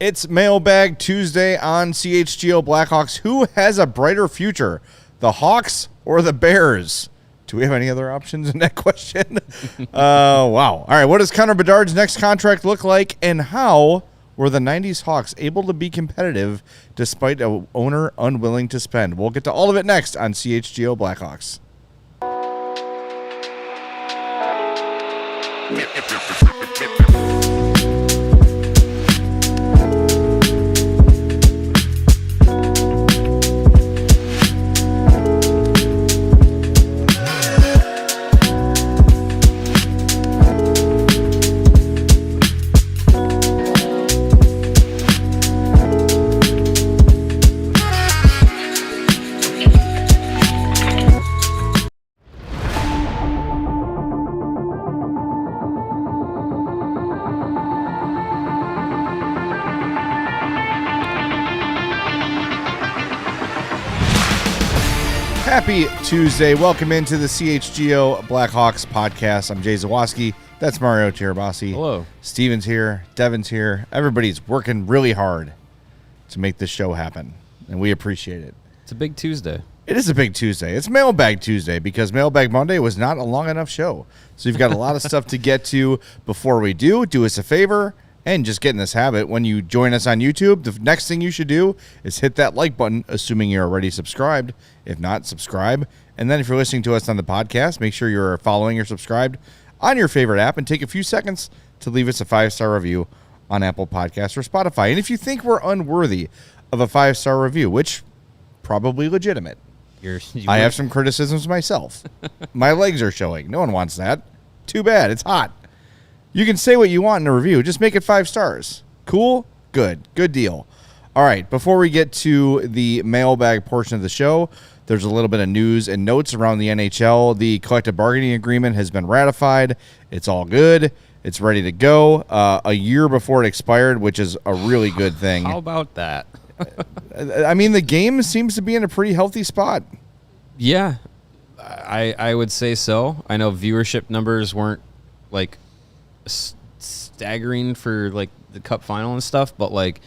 It's Mailbag Tuesday on CHGO Blackhawks. Who has a brighter future, the Hawks or the Bears? Do we have any other options in that question? Wow. All right, what does Connor Bedard's next contract look like, and how were the 90s Hawks able to be competitive despite an owner unwilling to spend? We'll get to all of it next on CHGO Blackhawks. Happy Tuesday. Welcome into the CHGO Blackhawks Podcast. I'm Jay Zawaski. That's Mario Tirabassi. Hello. Steven's here. Devin's here. Everybody's working really hard to make this show happen, and we appreciate it. It's a big Tuesday. It is a big Tuesday. It's Mailbag Tuesday because Mailbag Monday was not a long enough show. So you've got a lot of stuff to get to. Before we do us a favor and just get in this habit. When you join us on YouTube, the next thing you should do is hit that like button, assuming you're already subscribed. If not, subscribe. And then if you're listening to us on the podcast, make sure you're following or subscribed on your favorite app and take a few seconds to leave us a 5-star review on Apple Podcasts or Spotify. And if you think we're unworthy of a 5-star review, which probably legitimate, I have some criticisms myself. My legs are showing. No one wants that. Too bad. It's hot. You can say what you want in a review. Just make it 5 stars. Cool? Good. Good deal. All right. Before we get to the mailbag portion of the show, there's a little bit of news and notes around the NHL. The collective bargaining agreement has been ratified. It's all good. It's ready to go a year before it expired, which is a really good thing. How about that? I mean, the game seems to be in a pretty healthy spot. Yeah, I would say so. I know viewership numbers weren't like staggering for like the Cup final and stuff, but like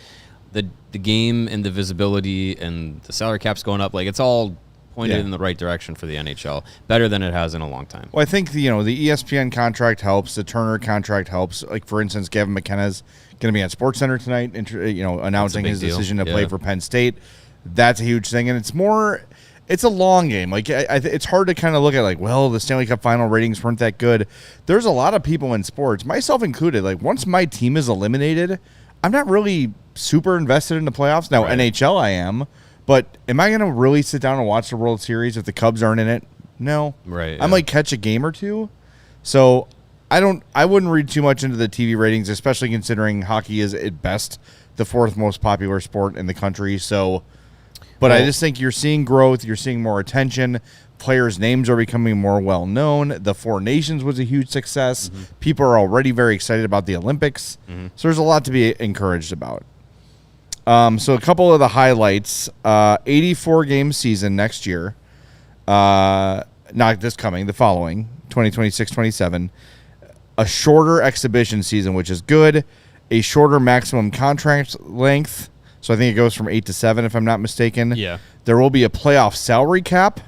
the game and the visibility and the salary cap's going up, like it's all pointed in the right direction for the NHL, better than it has in a long time. Well, I think the ESPN contract helps, the Turner contract helps. Like for instance, Gavin McKenna's going to be on SportsCenter tonight, announcing his decision to play for Penn State. That's a huge thing, and it's a long game. Like it's hard to kind of look at like, well, the Stanley Cup final ratings weren't that good. There's a lot of people in sports, myself included. Like once my team is eliminated, I'm not really super invested in the playoffs. Now NHL I am, but am I going to really sit down and watch the World Series if the Cubs aren't in it? No. Right. I might catch a game or two. So I wouldn't read too much into the TV ratings, especially considering hockey is at best the 4th most popular sport in the country. So. But I just think you're seeing growth. You're seeing more attention. Players' names are becoming more well-known. The Four Nations was a huge success. Mm-hmm. People are already very excited about the Olympics. Mm-hmm. So there's a lot to be encouraged about. So a couple of the highlights. 84-game season next year. Not this coming, the following, 2026-27. A shorter exhibition season, which is good. A shorter maximum contract length. So I think it goes from 8 to 7, if I'm not mistaken. Yeah. There will be a playoff salary cap,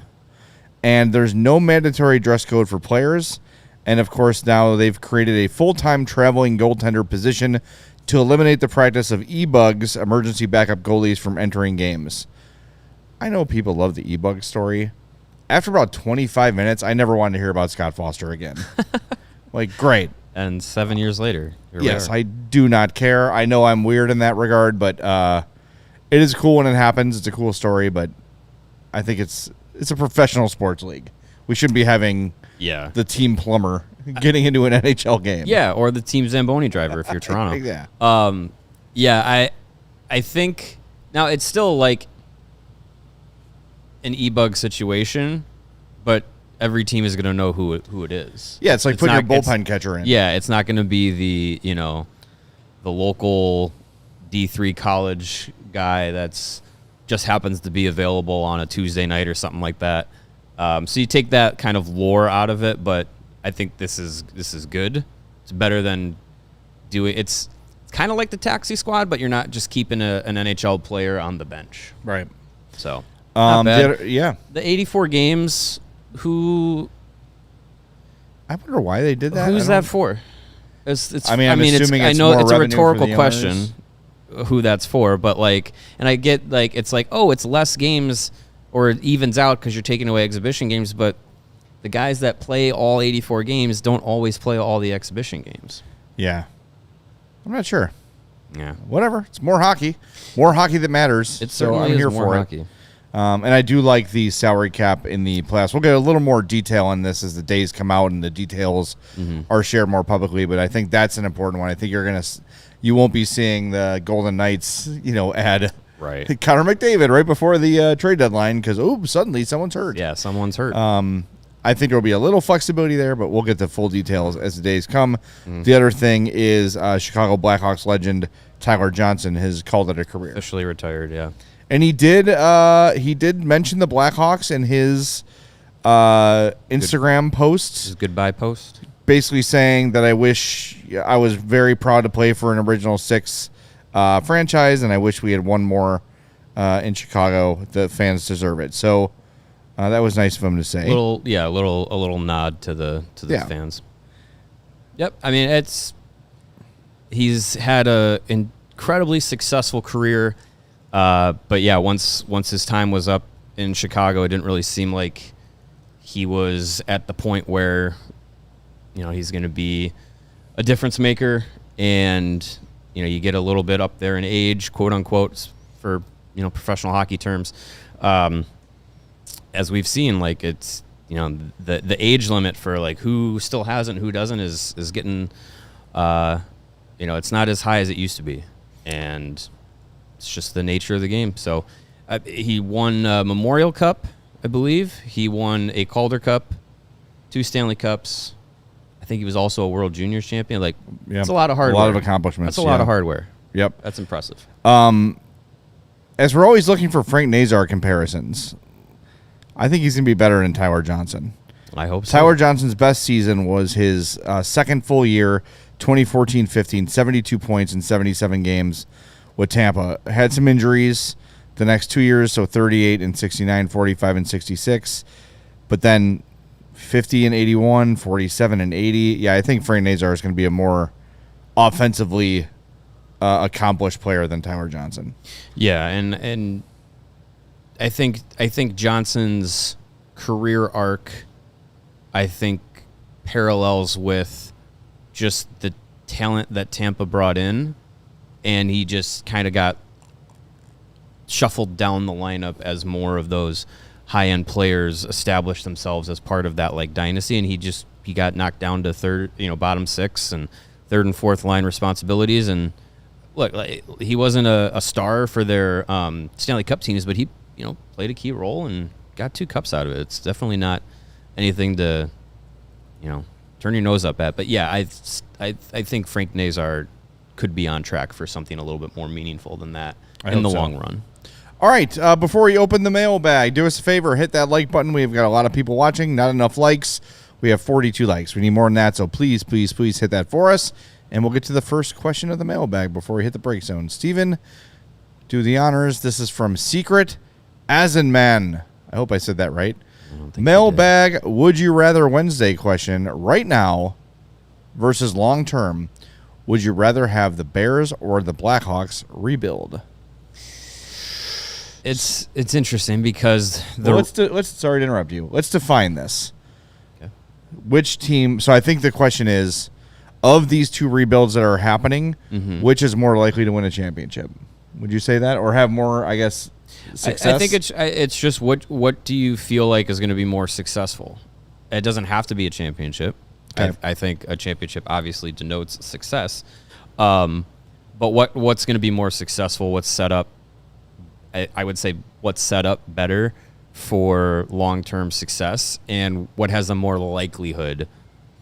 and there's no mandatory dress code for players. And, of course, now they've created a full-time traveling goaltender position to eliminate the practice of e-bugs, emergency backup goalies, from entering games. I know people love the e-bug story. After about 25 minutes, I never wanted to hear about Scott Foster again. Like, great. And 7 years later. Yes, I do not care. I know I'm weird in that regard, but it is cool when it happens. It's a cool story, but I think it's a professional sports league. We shouldn't be having the team plumber getting into an NHL game. Yeah, or the team Zamboni driver if you're Toronto. Yeah. I think now it's still like an e-bug situation, but every team is going to know who it is. Yeah, it's like putting your bullpen catcher in. Yeah, it's not going to be the local D3 college guy that's just happens to be available on a Tuesday night or something like that. So you take that kind of lore out of it, but I think this is good. It's better than doing it's it's kind of like the taxi squad, but you're not just keeping an NHL player on the bench. Right. So, not bad. Yeah. The 84 games, who... I wonder why they did that. Who's that for? It's, I'm assuming I it's know more it's a revenue rhetorical for the question owners. who that's for, but like, and I get like, it's like, oh, it's less games or it evens out because you're taking away exhibition games, but the guys that play all 84 games don't always play all the exhibition games. Yeah. I'm not sure. Yeah. Whatever. It's more hockey. More hockey that matters. It so certainly I'm is here more for hockey. it. And I do like the salary cap in the playoffs. We'll get a little more detail on this as the days come out and the details are shared more publicly. But I think that's an important one. I think you won't be seeing the Golden Knights, add Right. Connor McDavid right before the trade deadline because suddenly someone's hurt. Yeah, someone's hurt. I think there'll be a little flexibility there, but we'll get the full details as the days come. The other thing is Chicago Blackhawks legend Tyler Johnson has called it a career. Officially retired, yeah. And he did mention the Blackhawks in his Instagram posts, His goodbye post. basically saying that I was very proud to play for an original six franchise, and I wish we had one more in Chicago. The fans deserve it. So that was nice of him to say. A little nod to the fans. Yep. I mean, he's had a incredibly successful career. But yeah, once his time was up in Chicago, it didn't really seem like he was at the point where, he's going to be a difference maker. And, you get a little bit up there in age, quote unquote, for, professional hockey terms. As we've seen, like it's, the age limit for like who still has it and who doesn't is getting, it's not as high as it used to be. And it's just the nature of the game. So he won a Memorial Cup, I believe. He won a Calder Cup, 2 Stanley Cups. I think he was also a World Juniors champion. Like, it's a lot of hardware. A lot of accomplishments. That's a lot of hardware. Yep. That's impressive. As we're always looking for Frank Nazar comparisons, I think he's going to be better than Tyler Johnson. I hope so. Tyler Johnson's best season was his second full year, 2014-15, 72 points in 77 games with Tampa. Had some injuries the next 2 years, so 38 and 69, 45 and 66. But then 50 and 81, 47 and 80. Yeah, I think Frank Nazar is going to be a more offensively accomplished player than Tyler Johnson. Yeah, and I think Johnson's career arc, I think, parallels with just the talent that Tampa brought in, and he just kind of got shuffled down the lineup as more of those high-end players established themselves as part of that like dynasty, and he got knocked down to third, bottom six and third and fourth line responsibilities. And look, like, he wasn't a star for their Stanley Cup teams, but he played a key role and got 2 cups out of it. It's definitely not anything to turn your nose up at. But yeah, I think Frank Nazar could be on track for something a little bit more meaningful than that in the long run. All right, before we open the mailbag, do us a favor, hit that like button. We've got a lot of people watching, not enough likes. We have 42 likes. We need more than that, so please, please, please hit that for us. And we'll get to the first question of the mailbag before we hit the break zone. Steven, do the honors. This is from Secret Asenman. I hope I said that right. Mailbag Would You Rather Wednesday question. Right now versus long term, would you rather have the Bears or the Blackhawks rebuild? It's interesting because let's sorry to interrupt you. Let's define this. Okay. Which team? So I think the question is, of these 2 rebuilds that are happening, which is more likely to win a championship? Would you say that, or have more? I guess success. I think it's just what do you feel like is going to be more successful? It doesn't have to be a championship. Okay. I think a championship obviously denotes success. But what's going to be more successful? What's set up? I would say what's set up better for long-term success, and what has a more likelihood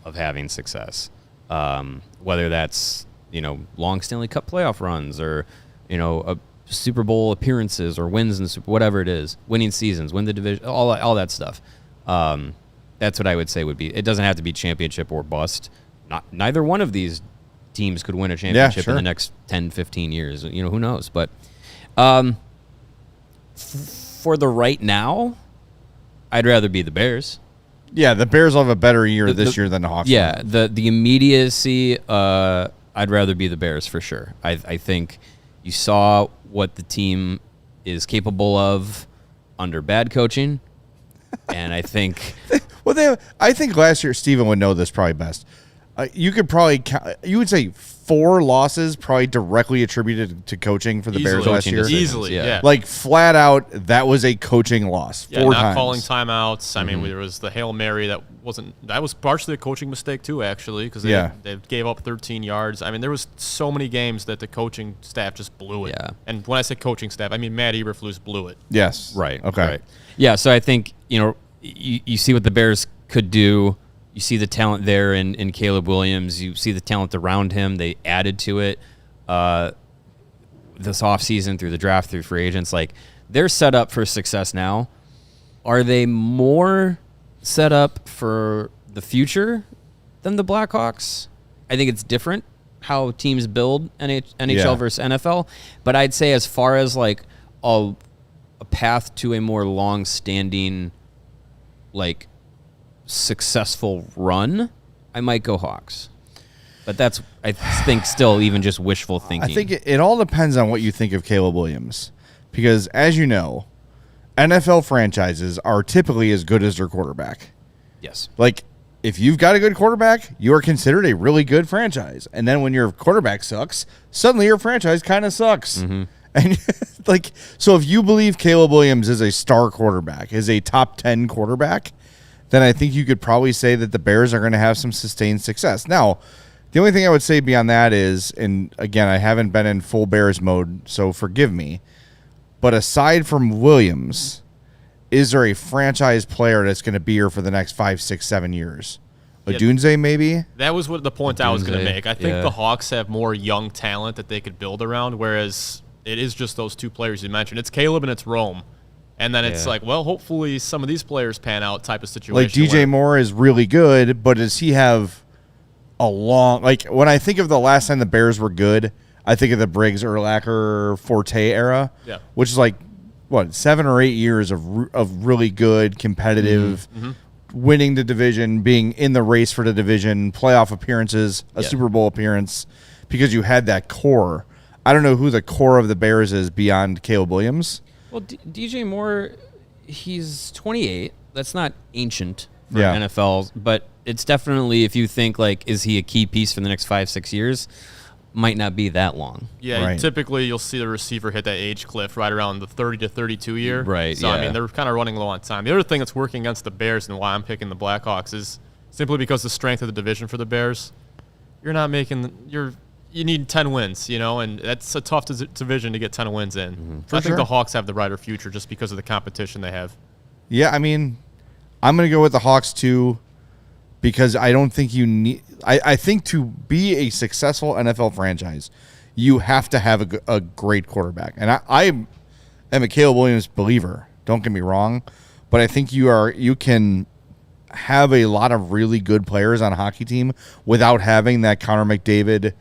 of having success. Whether that's long Stanley Cup playoff runs, or a Super Bowl appearances, or wins in whatever it is, winning seasons, win the division, all that stuff. That's what I would say would be. It doesn't have to be championship or bust. Neither one of these teams could win a championship in the next 10, 15 years. Who knows? But for the right now, I'd rather be the Bears. Yeah, the Bears will have a better year this year than the Hawks. Yeah, the immediacy, I'd rather be the Bears for sure. I think you saw what the team is capable of under bad coaching, and I think... I think last year, Steven would know this probably best. You could probably you would say 4 losses probably directly attributed to coaching for the Bears last year. Easily, yeah. Like flat out, that was a coaching loss. Yeah, 4 not times. calling timeouts. I mean, there was the Hail Mary that was partially a coaching mistake too, actually, because they gave up 13 yards. I mean, there was so many games that the coaching staff just blew it. Yeah. And when I say coaching staff, I mean Matt Eberflus blew it. Yes. Right. Okay. Right. Yeah, so I think, you see what the Bears could do. You see the talent there in Caleb Williams. You see the talent around him. They added to it this offseason through the draft, through free agents. Like, they're set up for success now. Are they more set up for the future than the Blackhawks? I think it's different how teams build NHL versus NFL. But I'd say as far as, like, a path to a more long-standing, like, successful run, I might go Hawks. But that's, I think, still even just wishful thinking. I think it all depends on what you think of Caleb Williams. Because, as you know, NFL franchises are typically as good as their quarterback. Yes. Like, if you've got a good quarterback, you are considered a really good franchise. And then when your quarterback sucks, suddenly your franchise kind of sucks. Mm-hmm. And like, so if you believe Caleb Williams is a star quarterback, is a top 10 quarterback, then I think you could probably say that the Bears are going to have some sustained success. Now, the only thing I would say beyond that is, and again, I haven't been in full Bears mode, so forgive me, but aside from Williams, is there a franchise player that's going to be here for the next 5, 6, 7 years? Odunze, maybe? That was what the point I was going to make. I think the Hawks have more young talent that they could build around, whereas it is just those 2 players you mentioned. It's Caleb and it's Rome. And then it's like, well, hopefully some of these players pan out type of situation. Like DJ Moore is really good, but does he have a long... Like, when I think of the last time the Bears were good, I think of the Briggs, Urlacher, Forte era, which is like, 7 or 8 years of really good, competitive, winning the division, being in the race for the division, playoff appearances, a Super Bowl appearance, because you had that core. I don't know who the core of the Bears is beyond Caleb Williams. Well, DJ Moore, he's 28. That's not ancient for NFL, but it's definitely, if you think, like, is he a key piece for the next 5, 6 years, might not be that long. Yeah, typically you'll see the receiver hit that age cliff right around the 30 to 32 year. Right, So, I mean, they're kind of running low on time. The other thing that's working against the Bears and why I'm picking the Blackhawks is simply because the strength of the division for the Bears. You're not making you need 10 wins, and that's a tough division to get 10 wins in. I think the Hawks have the brighter future just because of the competition they have. Yeah, I mean, I'm going to go with the Hawks too, because I don't think you need... I think to be a successful NFL franchise, you have to have a great quarterback. And I am a Caleb Williams believer, don't get me wrong, but I think you can have a lot of really good players on a hockey team without having that Connor McDavid...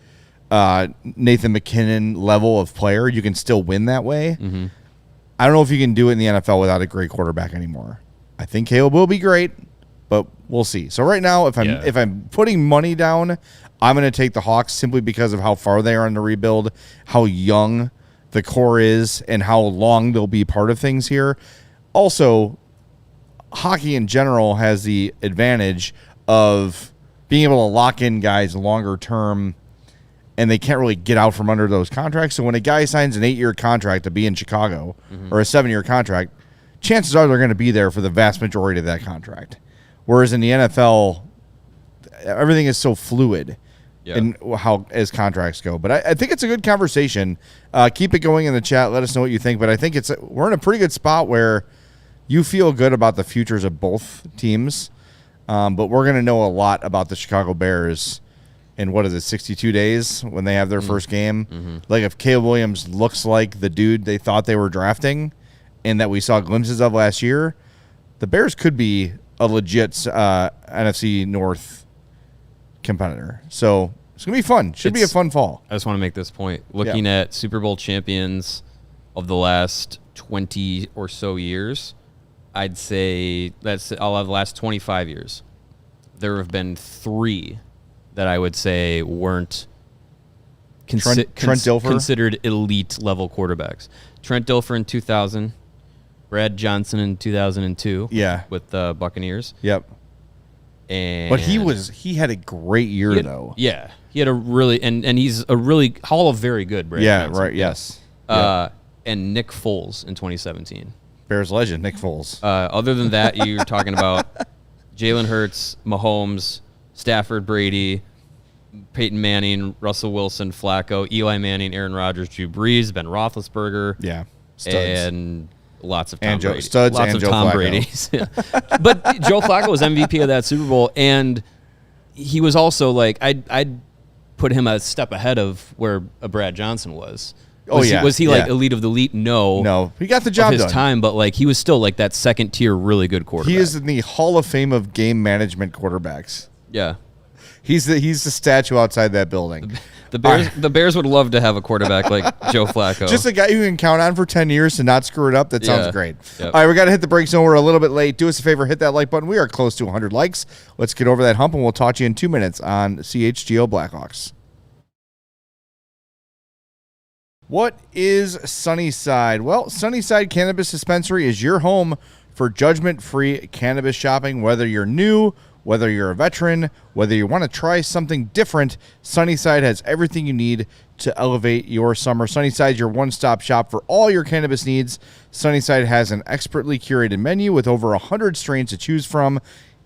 Nathan McKinnon level of player. You can still win that way. I don't know if you can do it in the NFL without a great quarterback anymore. I think Caleb will be great, but we'll see. So right now, if I'm putting money down, I'm going to take the Hawks simply because of how far they are in the rebuild, how young the core is, and how long they'll be part of things here. Also, hockey in general has the advantage of being able to lock in guys longer term, and they can't really get out from under those contracts. So when a guy signs an 8-year contract to be in Chicago or a 7-year contract, chances are they're going to be there for the vast majority of that contract. Whereas in the NFL, everything is so fluid in how as contracts go. But I think it's a good conversation. Keep it going in the chat. Let us know what you think. But I think we're in a pretty good spot where you feel good about the futures of both teams. But we're going to know a lot about the Chicago Bears in 62 days when they have their first game. Like, if Caleb Williams looks like the dude they thought they were drafting and that we saw glimpses of last year, the Bears could be a legit NFC North competitor. So It's going to be fun. Should be a fun fall. I just want to make this point. Looking at Super Bowl champions of the last 20 or so years, I'd say I'll have the last 25 years. There have been 3 that I would say weren't Trent Dilfer? considered elite level quarterbacks. Trent Dilfer in 2000, Brad Johnson in 2002. Yeah. With the Buccaneers. Yep. But he had a great year though. Yeah. He had a really and he's a really Hall of Very Good, Brad Johnson. Right, yes. And Nick Foles in 2017. Bears legend, Nick Foles. Other than that, you're talking about Jalen Hurts, Mahomes, Stafford, Brady, Peyton Manning, Russell Wilson, Flacco, Eli Manning, Aaron Rodgers, Drew Brees, Ben Roethlisberger. Yeah. Studs. And lots of Tom Brady. Studs lots and of Joe Tom Flacco. Brady's. But Joe Flacco was MVP of that Super Bowl, and he was also like, I'd put him a step ahead of where a Brad Johnson was. Was he like elite of the elite? No, he got the job of his done. time, but like he was still like that second tier, really good quarterback. He is in the Hall of Fame of game management quarterbacks. Yeah, he's the stature outside that building. The Bears would love to have a quarterback like Joe Flacco. Just a guy you can count on for 10 years to not screw it up. That sounds great. Yep. All right, we got to hit the break zone. We're a little bit late. Do us a favor, hit that like button. We are close to 100 likes. Let's get over that hump, and we'll talk to you in 2 minutes on CHGO Blackhawks. What is Sunnyside? Well, Sunnyside Cannabis Dispensary is your home for judgment-free cannabis shopping. Whether you're new, whether you're a veteran, whether you want to try something different, Sunnyside has everything you need to elevate your summer. Sunnyside is your one-stop shop for all your cannabis needs. Sunnyside has an expertly curated menu with over 100 strains to choose from,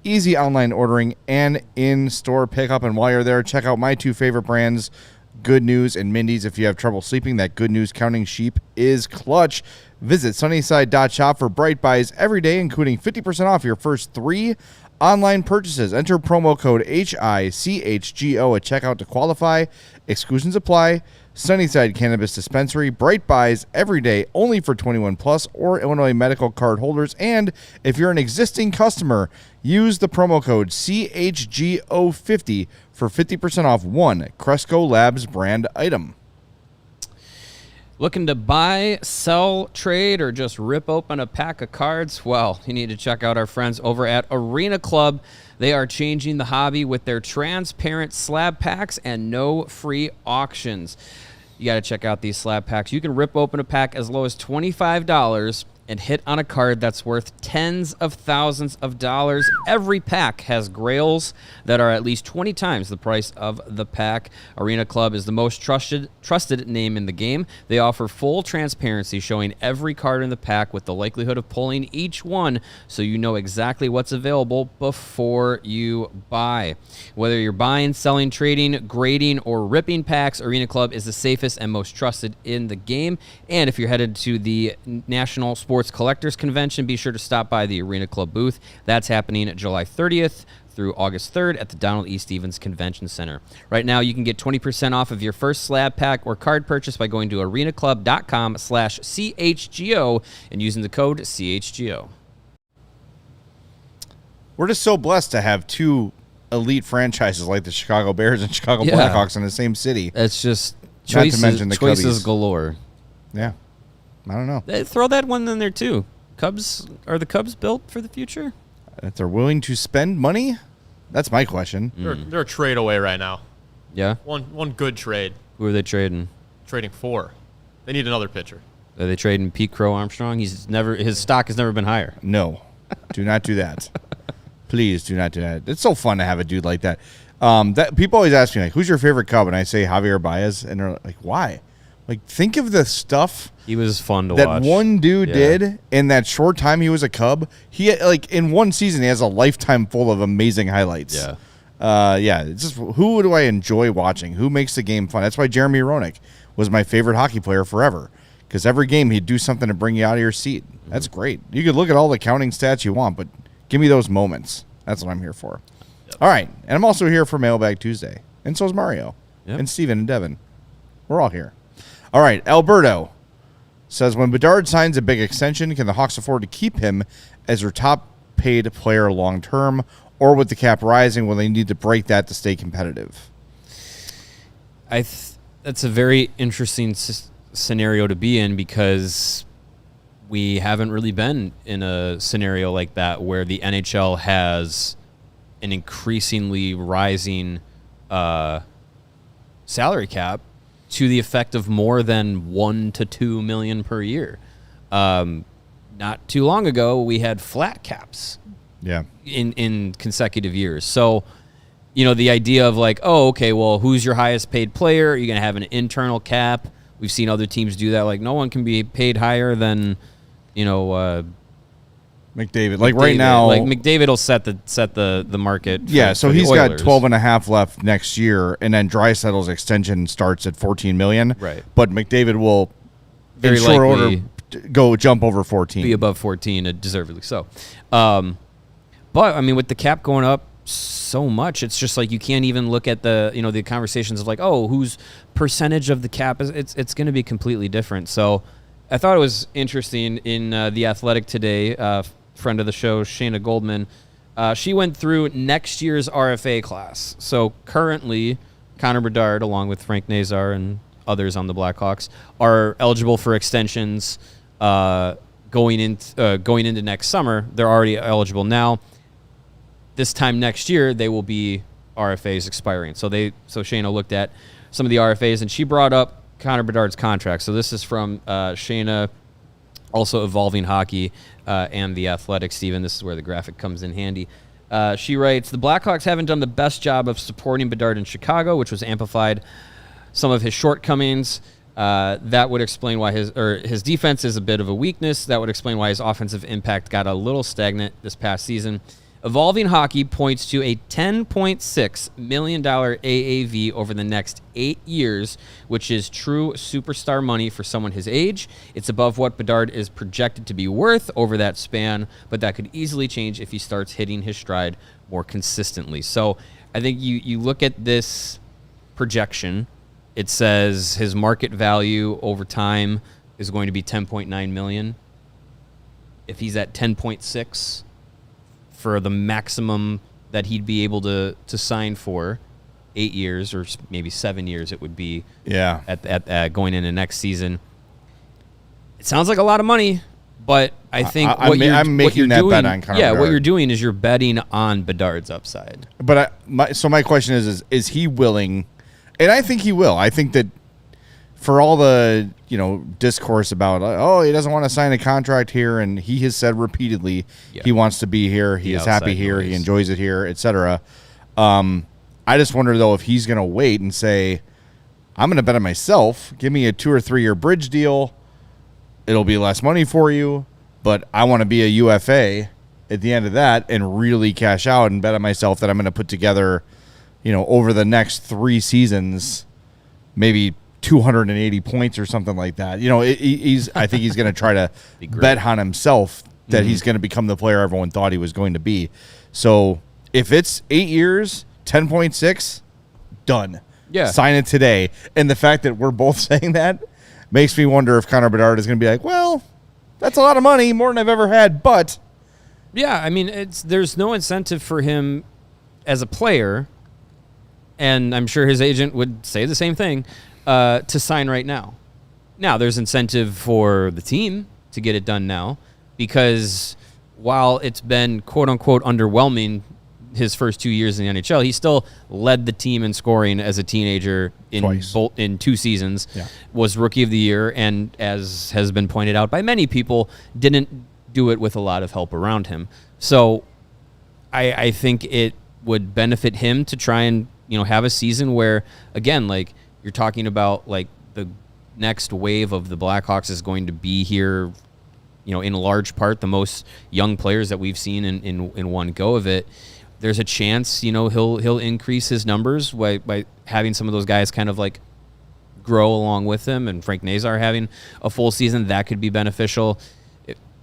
easy online ordering, and in-store pickup. And while you're there, check out my 2 favorite brands, Good News and Mindy's. If you have trouble sleeping, that Good News counting sheep is clutch. Visit sunnyside.shop for bright buys every day, including 50% off your first 3 online purchases. Enter promo code HICHGO at checkout to qualify. Exclusions apply. Sunnyside Cannabis Dispensary. Bright buys every day, only for 21 plus or Illinois medical card holders. And if you're an existing customer, use the promo code CHGO50 for 50% off one Cresco Labs brand item. Looking to buy, sell, trade, or just rip open a pack of cards? Well, you need to check out our friends over at Arena Club. They are changing the hobby with their transparent slab packs and no free auctions. You got to check out these slab packs. You can rip open a pack as low as $25 and hit on a card that's worth tens of thousands of dollars. Every pack has grails that are at least 20 times the price of the pack. Arena Club is the most trusted name in the game. They offer full transparency, showing every card in the pack with the likelihood of pulling each one, so you know exactly what's available before you buy. Whether you're buying, selling, trading, grading, or ripping packs, Arena Club is the safest and most trusted in the game. And if you're headed to the National Sports Collectors Convention, be sure to stop by the Arena Club booth. That's happening July 30th through August 3rd at the Donald E. Stevens Convention Center. Right now, you can get 20% off of your first slab pack or card purchase by going to arenaclub.com/CHGO and using the code CHGO. We're just so blessed to have 2 elite franchises like the Chicago Bears and Chicago Blackhawks in the same city. It's just Not to mention the choices Cubbies. galore. Yeah. I don't know. Throw that one in there too. Are the Cubs built for the future? If they're willing to spend money, that's my question. They're a trade away right now. Yeah. One good trade. Who are they trading? Trading 4. They need another pitcher. Are they trading Pete Crow Armstrong? His stock has never been higher. No, do not do that. Please do not do that. It's so fun to have a dude like that. That people always ask me, like, who's your favorite Cub? And I say Javier Baez, and they're like, why? Like, think of the stuff He was fun to that watch. one dude did in that short time he was a Cub. He had, like, in one season, he has a lifetime full of amazing highlights. Yeah. It's just, who do I enjoy watching? Who makes the game fun? That's why Jeremy Roenick was my favorite hockey player forever, because every game he'd do something to bring you out of your seat. That's great. You could look at all the counting stats you want, but give me those moments. That's what I'm here for. Yep. All right, and I'm also here for Mailbag Tuesday, and so is Mario, and Steven and Devin. We're all here. All right, Alberto says, when Bedard signs a big extension, can the Hawks afford to keep him as their top-paid player long-term, or with the cap rising, will they need to break that to stay competitive? that's a very interesting scenario to be in, because we haven't really been in a scenario like that where the NHL has an increasingly rising salary cap to the effect of more than $1 to $2 million per year. Not too long ago, we had flat caps. Yeah. In consecutive years. So, the idea of like, oh, okay, well, who's your highest paid player? You're going to have an internal cap. We've seen other teams do that. Like, no one can be paid higher than, McDavid. Like right now, like McDavid will set the market. So he's got 12 and a half left next year, and then Draisaitl's extension starts at $14 million. Right. But McDavid will, very in short likely, order, jump over 14. Be above 14, deservedly so. But I mean, with the cap going up so much, it's just like you can't even look at the conversations of like, oh, whose percentage of the cap is. It's going to be completely different. So I thought it was interesting in The Athletic today. Friend of the show, Shayna Goldman, she went through next year's RFA class. So currently, Connor Bedard, along with Frank Nazar and others on the Blackhawks, are eligible for extensions going into next summer. They're already eligible now. This time next year, they will be RFAs expiring. So Shayna looked at some of the RFAs, and she brought up Connor Bedard's contract. So this is from Shayna, also Evolving Hockey, and The Athletic. Steven, this is where the graphic comes in handy. She writes, the Blackhawks haven't done the best job of supporting Bedard in Chicago, which was amplified some of his shortcomings. That would explain why his defense is a bit of a weakness. That would explain why his offensive impact got a little stagnant this past season. Evolving Hockey points to a $10.6 million AAV over the next 8 years, which is true superstar money for someone his age. It's above what Bedard is projected to be worth over that span, but that could easily change if he starts hitting his stride more consistently. So I think you look at this projection, it says his market value over time is going to be $10.9 million. If he's at 10.6 for the maximum that he'd be able to sign for 8 years or maybe 7 years, it would be at going into next season. It sounds like a lot of money, but I think I'm making that bet on Connor Bedard. What you're doing is you're betting on Bedard's upside. But my question is he willing? And I think he will. I think that for all the discourse about he doesn't want to sign a contract here, and he has said repeatedly he wants to be here, he is happy here, he enjoys it here, etc. I just wonder though if he's going to wait and say, I'm going to bet on myself. Give me a 2 or 3 year bridge deal. It'll be less money for you, but I want to be a UFA at the end of that and really cash out and bet on myself that I'm going to put together, over the next 3 seasons, maybe 280 points or something like that. I think he's going to try to bet on himself that he's going to become the player everyone thought he was going to be. So if it's 8 years, 10.6, done. Yeah. Sign it today. And the fact that we're both saying that makes me wonder if Connor Bedard is going to be like, well, that's a lot of money, more than I've ever had, but. Yeah, I mean, there's no incentive for him as a player, and I'm sure his agent would say the same thing, to sign right now. Now, there's incentive for the team to get it done now, because while it's been quote-unquote underwhelming his first 2 years in the NHL, he still led the team in scoring as a teenager in 2 seasons, was Rookie of the Year, and as has been pointed out by many people, didn't do it with a lot of help around him. So I think it would benefit him to try and have a season where, again, like you're talking about, like the next wave of the Blackhawks is going to be here, in large part the most young players that we've seen in one go of it. There's a chance, he'll increase his numbers by having some of those guys kind of like grow along with him, and Frank Nazar having a full season, that could be beneficial.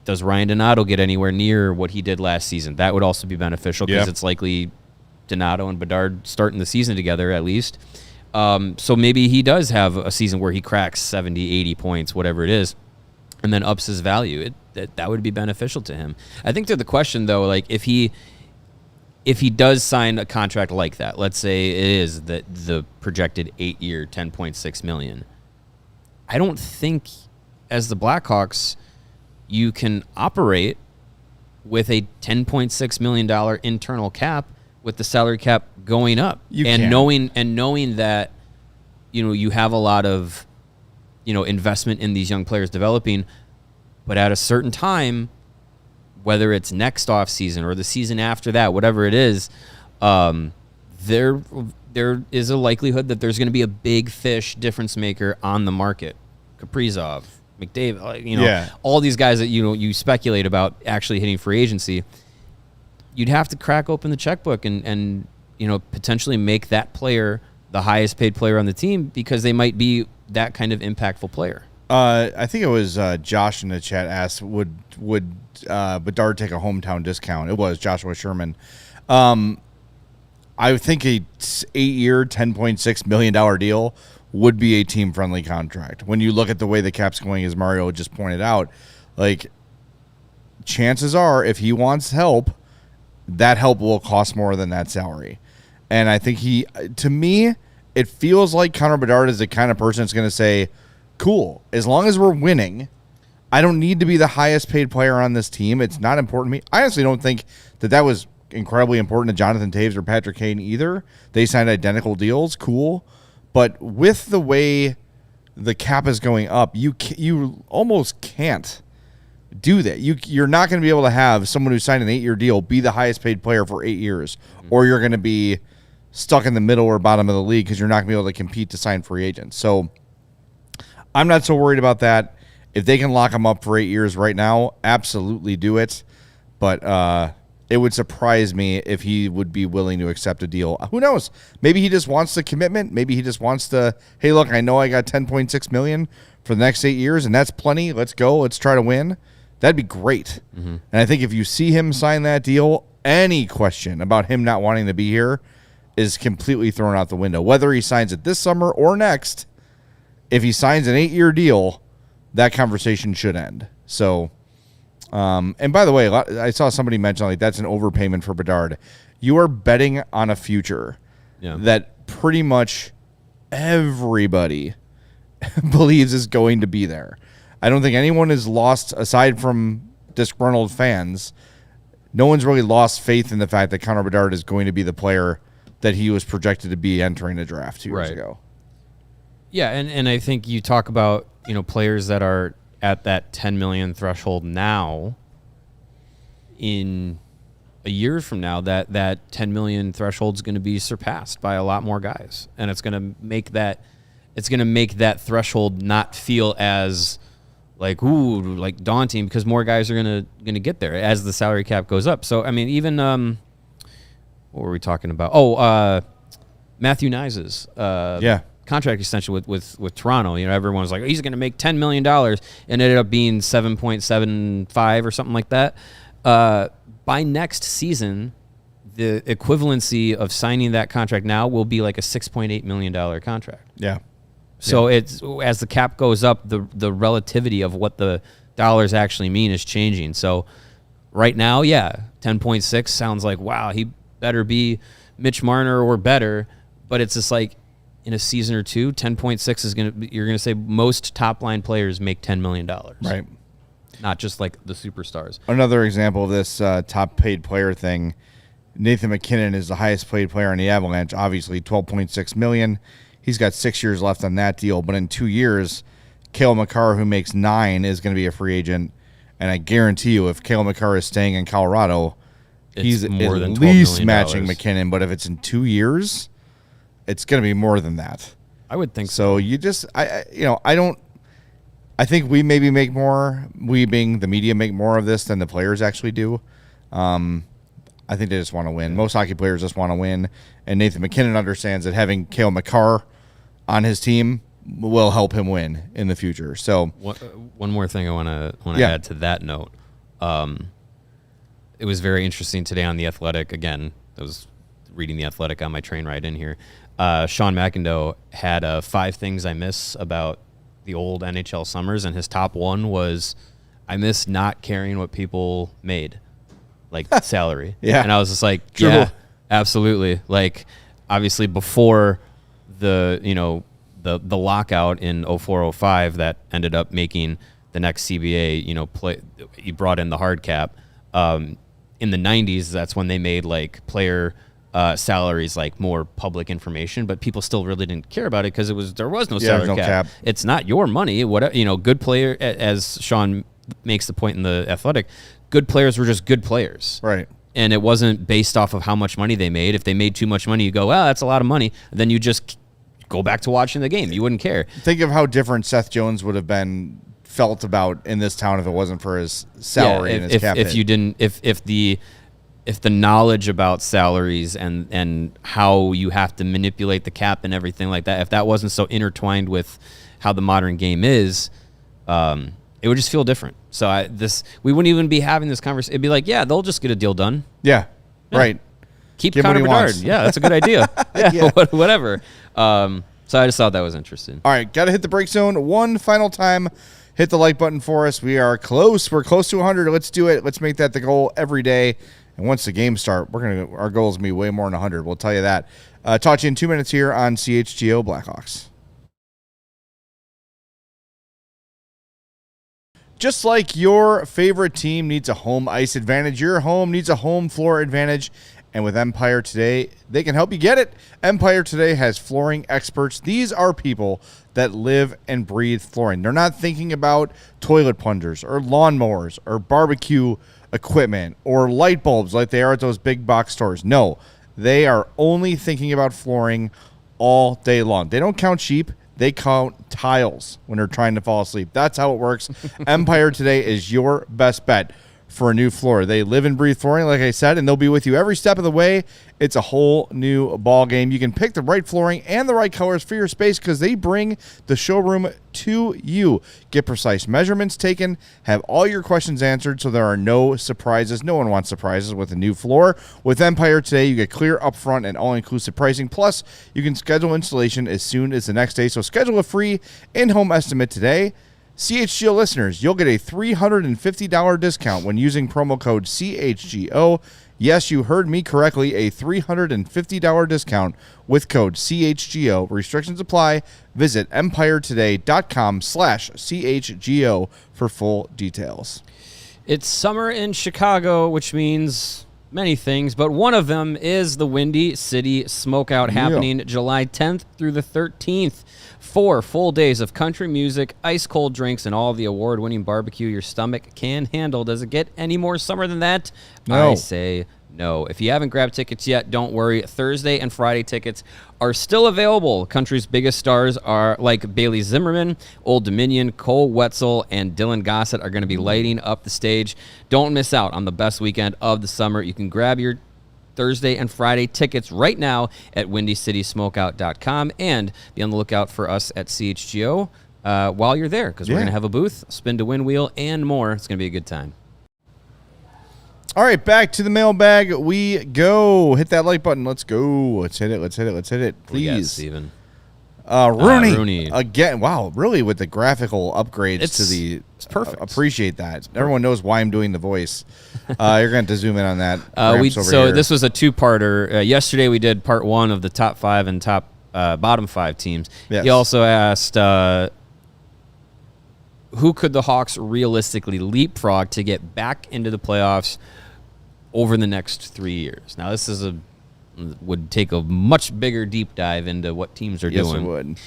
Does Ryan Donato get anywhere near what he did last season? That would also be beneficial, because it's likely Donato and Bedard starting the season together at least. So maybe he does have a season where he cracks 70, 80 points, whatever it is, and then ups his value. That would be beneficial to him. I think to the question, though, like if he if he does sign a contract like that, let's say it is the projected 8-year, $10.6 million. I don't think as the Blackhawks you can operate with a $10.6 million internal cap with the salary cap going up. Knowing that, you have a lot of, investment in these young players developing, but at a certain time, whether it's next off season or the season after that, whatever it is, there is a likelihood that there's going to be a big fish difference maker on the market. Kaprizov, McDavid, all these guys that you speculate about actually hitting free agency. You'd have to crack open the checkbook and potentially make that player the highest paid player on the team because they might be that kind of impactful player. I think it was Josh in the chat asked, would Bedard take a hometown discount? It was Joshua Sherman. I think a 8-year, $10.6 million deal would be a team-friendly contract. When you look at the way the cap's going, as Mario just pointed out, like, chances are if he wants help, that help will cost more than that salary. And I think to me, it feels like Connor Bedard is the kind of person that's going to say, cool, as long as we're winning, I don't need to be the highest paid player on this team. It's not important to me. I honestly don't think that was incredibly important to Jonathan Toews or Patrick Kane either. They signed identical deals, cool. But with the way the cap is going up, you almost can't do that. You're not going to be able to have someone who signed an 8-year deal be the highest paid player for 8 years, or you're going to be stuck in the middle or bottom of the league because you're not going to be able to compete to sign free agents. So I'm not so worried about that. If they can lock him up for 8 years right now, absolutely do it. But it would surprise me if he would be willing to accept a deal. Who knows? Maybe he just wants the commitment. Maybe he just wants to, hey, look, I know I got $10.6 million for the next 8 years, and that's plenty. Let's go. Let's try to win. That'd be great. Mm-hmm. And I think if you see him sign that deal, any question about him not wanting to be here is completely thrown out the window. Whether he signs it this summer or next, if he signs an 8-year deal, that conversation should end. So, and by the way, I saw somebody mention like that's an overpayment for Bedard. You are betting on a future that pretty much everybody believes is going to be there. I don't think anyone is lost, aside from disgruntled fans, no one's really lost faith in the fact that Connor Bedard is going to be the player that he was projected to be entering the draft 2 years ago. Yeah, and I think you talk about, players that are at that 10 million threshold now. In a year from now, that 10 million threshold is going to be surpassed by a lot more guys, and it's going to make that threshold not feel as like daunting because more guys are gonna get there as the salary cap goes up. So I mean, even what were we talking about? Matthew Nice's contract extension with Toronto. Everyone was like, he's going to make $10 million, and it ended up being 7.75 or something like that. By next season, the equivalency of signing that contract now will be like a $6.8 million contract. Yeah. So it's as the cap goes up, the relativity of what the dollars actually mean is changing. So right now, 10.6 sounds like, wow, he better be Mitch Marner or better. But it's just like in a season or two, 10.6 you're gonna say most top line players make $10 million, right? Not just like the superstars. Another example of this top paid player thing. Nathan McKinnon is the highest paid player on the Avalanche. Obviously, $12.6 million. He's got 6 years left on that deal, but in 2 years, Cale Makar, who makes $9 million, is going to be a free agent. And I guarantee you, if Cale Makar is staying in Colorado, he's more at than least matching McKinnon. But if it's in 2 years, it's going to be more than that. I would think so. You just, I think we maybe make more. We being the media make more of this than the players actually do. I think they just want to win. Most hockey players just want to win, and Nathan McKinnon understands that having Cale Makar on his team will help him win in the future. So one more thing I want to add to that note. It was very interesting today on The Athletic. Again, I was reading The Athletic on my train ride in here. Sean McIndoe had 5 things I miss about the old NHL summers, and his top one was, I miss not caring what people made. like salary. Yeah. And I was just like, True. yeah, absolutely. Like, obviously before the, the lockout in 04-05 that ended up making the next CBA, you brought in the hard cap. In the 90s, that's when they made like player salaries like more public information, but people still really didn't care about it because there was no salary cap. It's not your money. Good player, as Sean makes the point in The Athletic, good players were just good players. Right. And it wasn't based off of how much money they made. If they made too much money, you go, that's a lot of money. Then you just go back to watching the game. You wouldn't care. Think of how different Seth Jones would have been felt about in this town if it wasn't for his salary and his cap hit. If you didn't, if the knowledge about salaries and how you have to manipulate the cap and everything like that, if that wasn't so intertwined with how the modern game is, it would just feel different. So we wouldn't even be having this conversation. It'd be like, yeah, they'll just get a deal done. Yeah. Right. Keep Connor Bedard. Yeah, that's a good idea. Yeah. Whatever. So I just thought that was interesting. All right, got to hit the break zone one final time. Hit the like button for us. We are close. We're close to 100. Let's do it. Let's make that the goal every day. And once the games start, our goal is going to be way more than 100. We'll tell you that. Talk to you in 2 minutes here on CHGO Blackhawks. Just like your favorite team needs a home ice advantage, your home needs a home floor advantage. And with Empire Today, they can help you get it. Empire Today has flooring experts. These are people that live and breathe flooring. They're not thinking about toilet plungers or lawnmowers or barbecue equipment or light bulbs like they are at those big box stores. No, they are only thinking about flooring all day long. They don't count sheep. They count tiles when they're trying to fall asleep. That's how it works. Empire Today is your best bet for a new floor. They live and breathe flooring, like I said, and they'll be with you every step of the way. It's a whole new ball game. You can pick the right flooring and the right colors for your space because they bring the showroom to you. Get precise measurements taken, have all your questions answered so there are no surprises. No one wants surprises with a new floor. With Empire Today, you get clear upfront and all-inclusive pricing. Plus, you can schedule installation as soon as the next day. So schedule a free in-home estimate today. CHGO listeners, you'll get a $350 discount when using promo code CHGO. Yes, you heard me correctly, a $350 discount with code CHGO. Restrictions apply. Visit empiretoday.com/CHGO for full details. It's summer in Chicago, which means many things, but one of them is the Windy City Smokeout happening July 10th through the 13th. 4 full days of country music, ice-cold drinks, and all of the award-winning barbecue your stomach can handle. Does it get any more summer than that? No. I say no. If you haven't grabbed tickets yet, don't worry. Thursday and Friday tickets are still available. Country's biggest stars are like Bailey Zimmerman, Old Dominion, Cole Wetzel, and Dylan Gossett are going to be lighting up the stage. Don't miss out on the best weekend of the summer. You can grab your Thursday and Friday tickets right now at WindyCitySmokeout.com and be on the lookout for us at CHGO while you're there because we're going to have a booth, spin to win wheel, and more. It's going to be a good time. All right, back to the mailbag we go. Hit that like button. Let's go. Let's hit it. Please. Steven. Rooney again. Wow, really with the graphical upgrades it's perfect. Appreciate that. Everyone knows why I'm doing the voice. You're going to have to zoom in on that. This was a two-parter. Yesterday we did part 1 of the top 5 and bottom 5 teams. Yes. He also asked who could the Hawks realistically leapfrog to get back into the playoffs over the next 3 years. Now this would take a much bigger deep dive into what teams are doing. Yes, it would.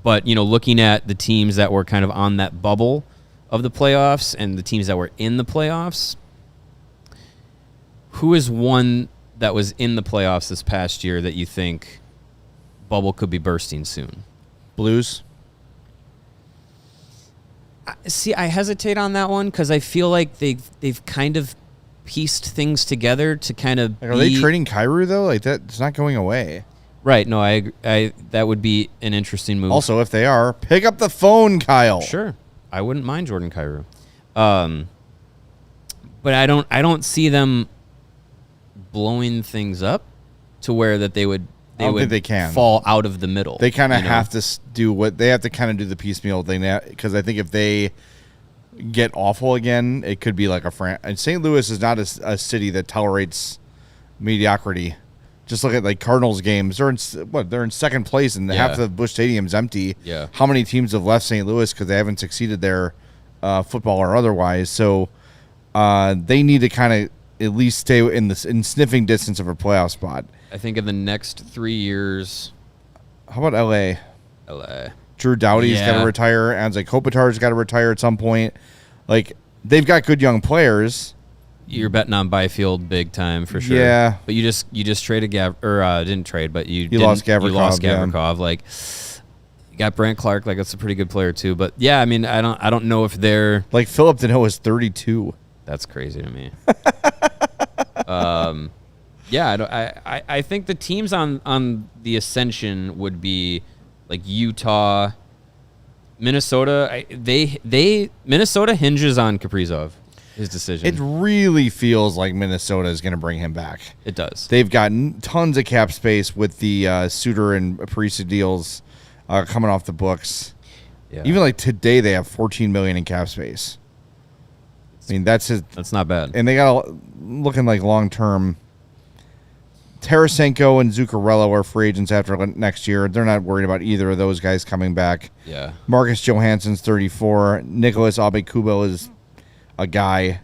But, looking at the teams that were kind of on that bubble of the playoffs and the teams that were in the playoffs, who is one that was in the playoffs this past year that you think bubble could be bursting soon? Blues? See, I hesitate on that one because I feel like they've kind of pieced things together to kind of Are they trading Kyrou, though? Like, it's not going away. Right. No, I that would be an interesting move. Also, if they are, pick up the phone, Kyle. Sure. I wouldn't mind Jordan Kyrou. But I don't see them blowing things up to where that they would they can fall out of the middle. They kind of have to do what they have to kind of do the piecemeal thing because I think if they get awful again, it could be like and St. Louis is not a city that tolerates mediocrity. Just look at like Cardinals games. They're in second place and half the Busch Stadium's empty. Yeah. How many teams have left St. Louis because they haven't succeeded there, football or otherwise? So they need to kind of at least stay in sniffing distance of a playoff spot. I think in the next 3 years. How about LA? LA. Drew Doughty's got to retire. Anze Kopitar's got to retire at some point. Like, they've got good young players. You're betting on Byfield big time for sure. Yeah. But you just traded didn't trade, but you lost Gavrikov. You lost Gavrikov. Like, you got Brant Clark. Like, that's a pretty good player too. But yeah, I mean, I don't know if they're like Philip Deneau is 32. That's crazy to me. Yeah, I think the teams on the ascension would be like Utah, Minnesota. Minnesota hinges on Kaprizov, his decision. It really feels like Minnesota is going to bring him back. It does. They've got tons of cap space with the Suter and Parise deals coming off the books. Yeah. Even like today, they have $14 million in cap space. I mean, that's not bad. And they got looking like long term. Tarasenko and Zuccarello are free agents after next year. They're not worried about either of those guys coming back. Yeah. Marcus Johansson's 34. Nicholas Aube-Kubel is a guy.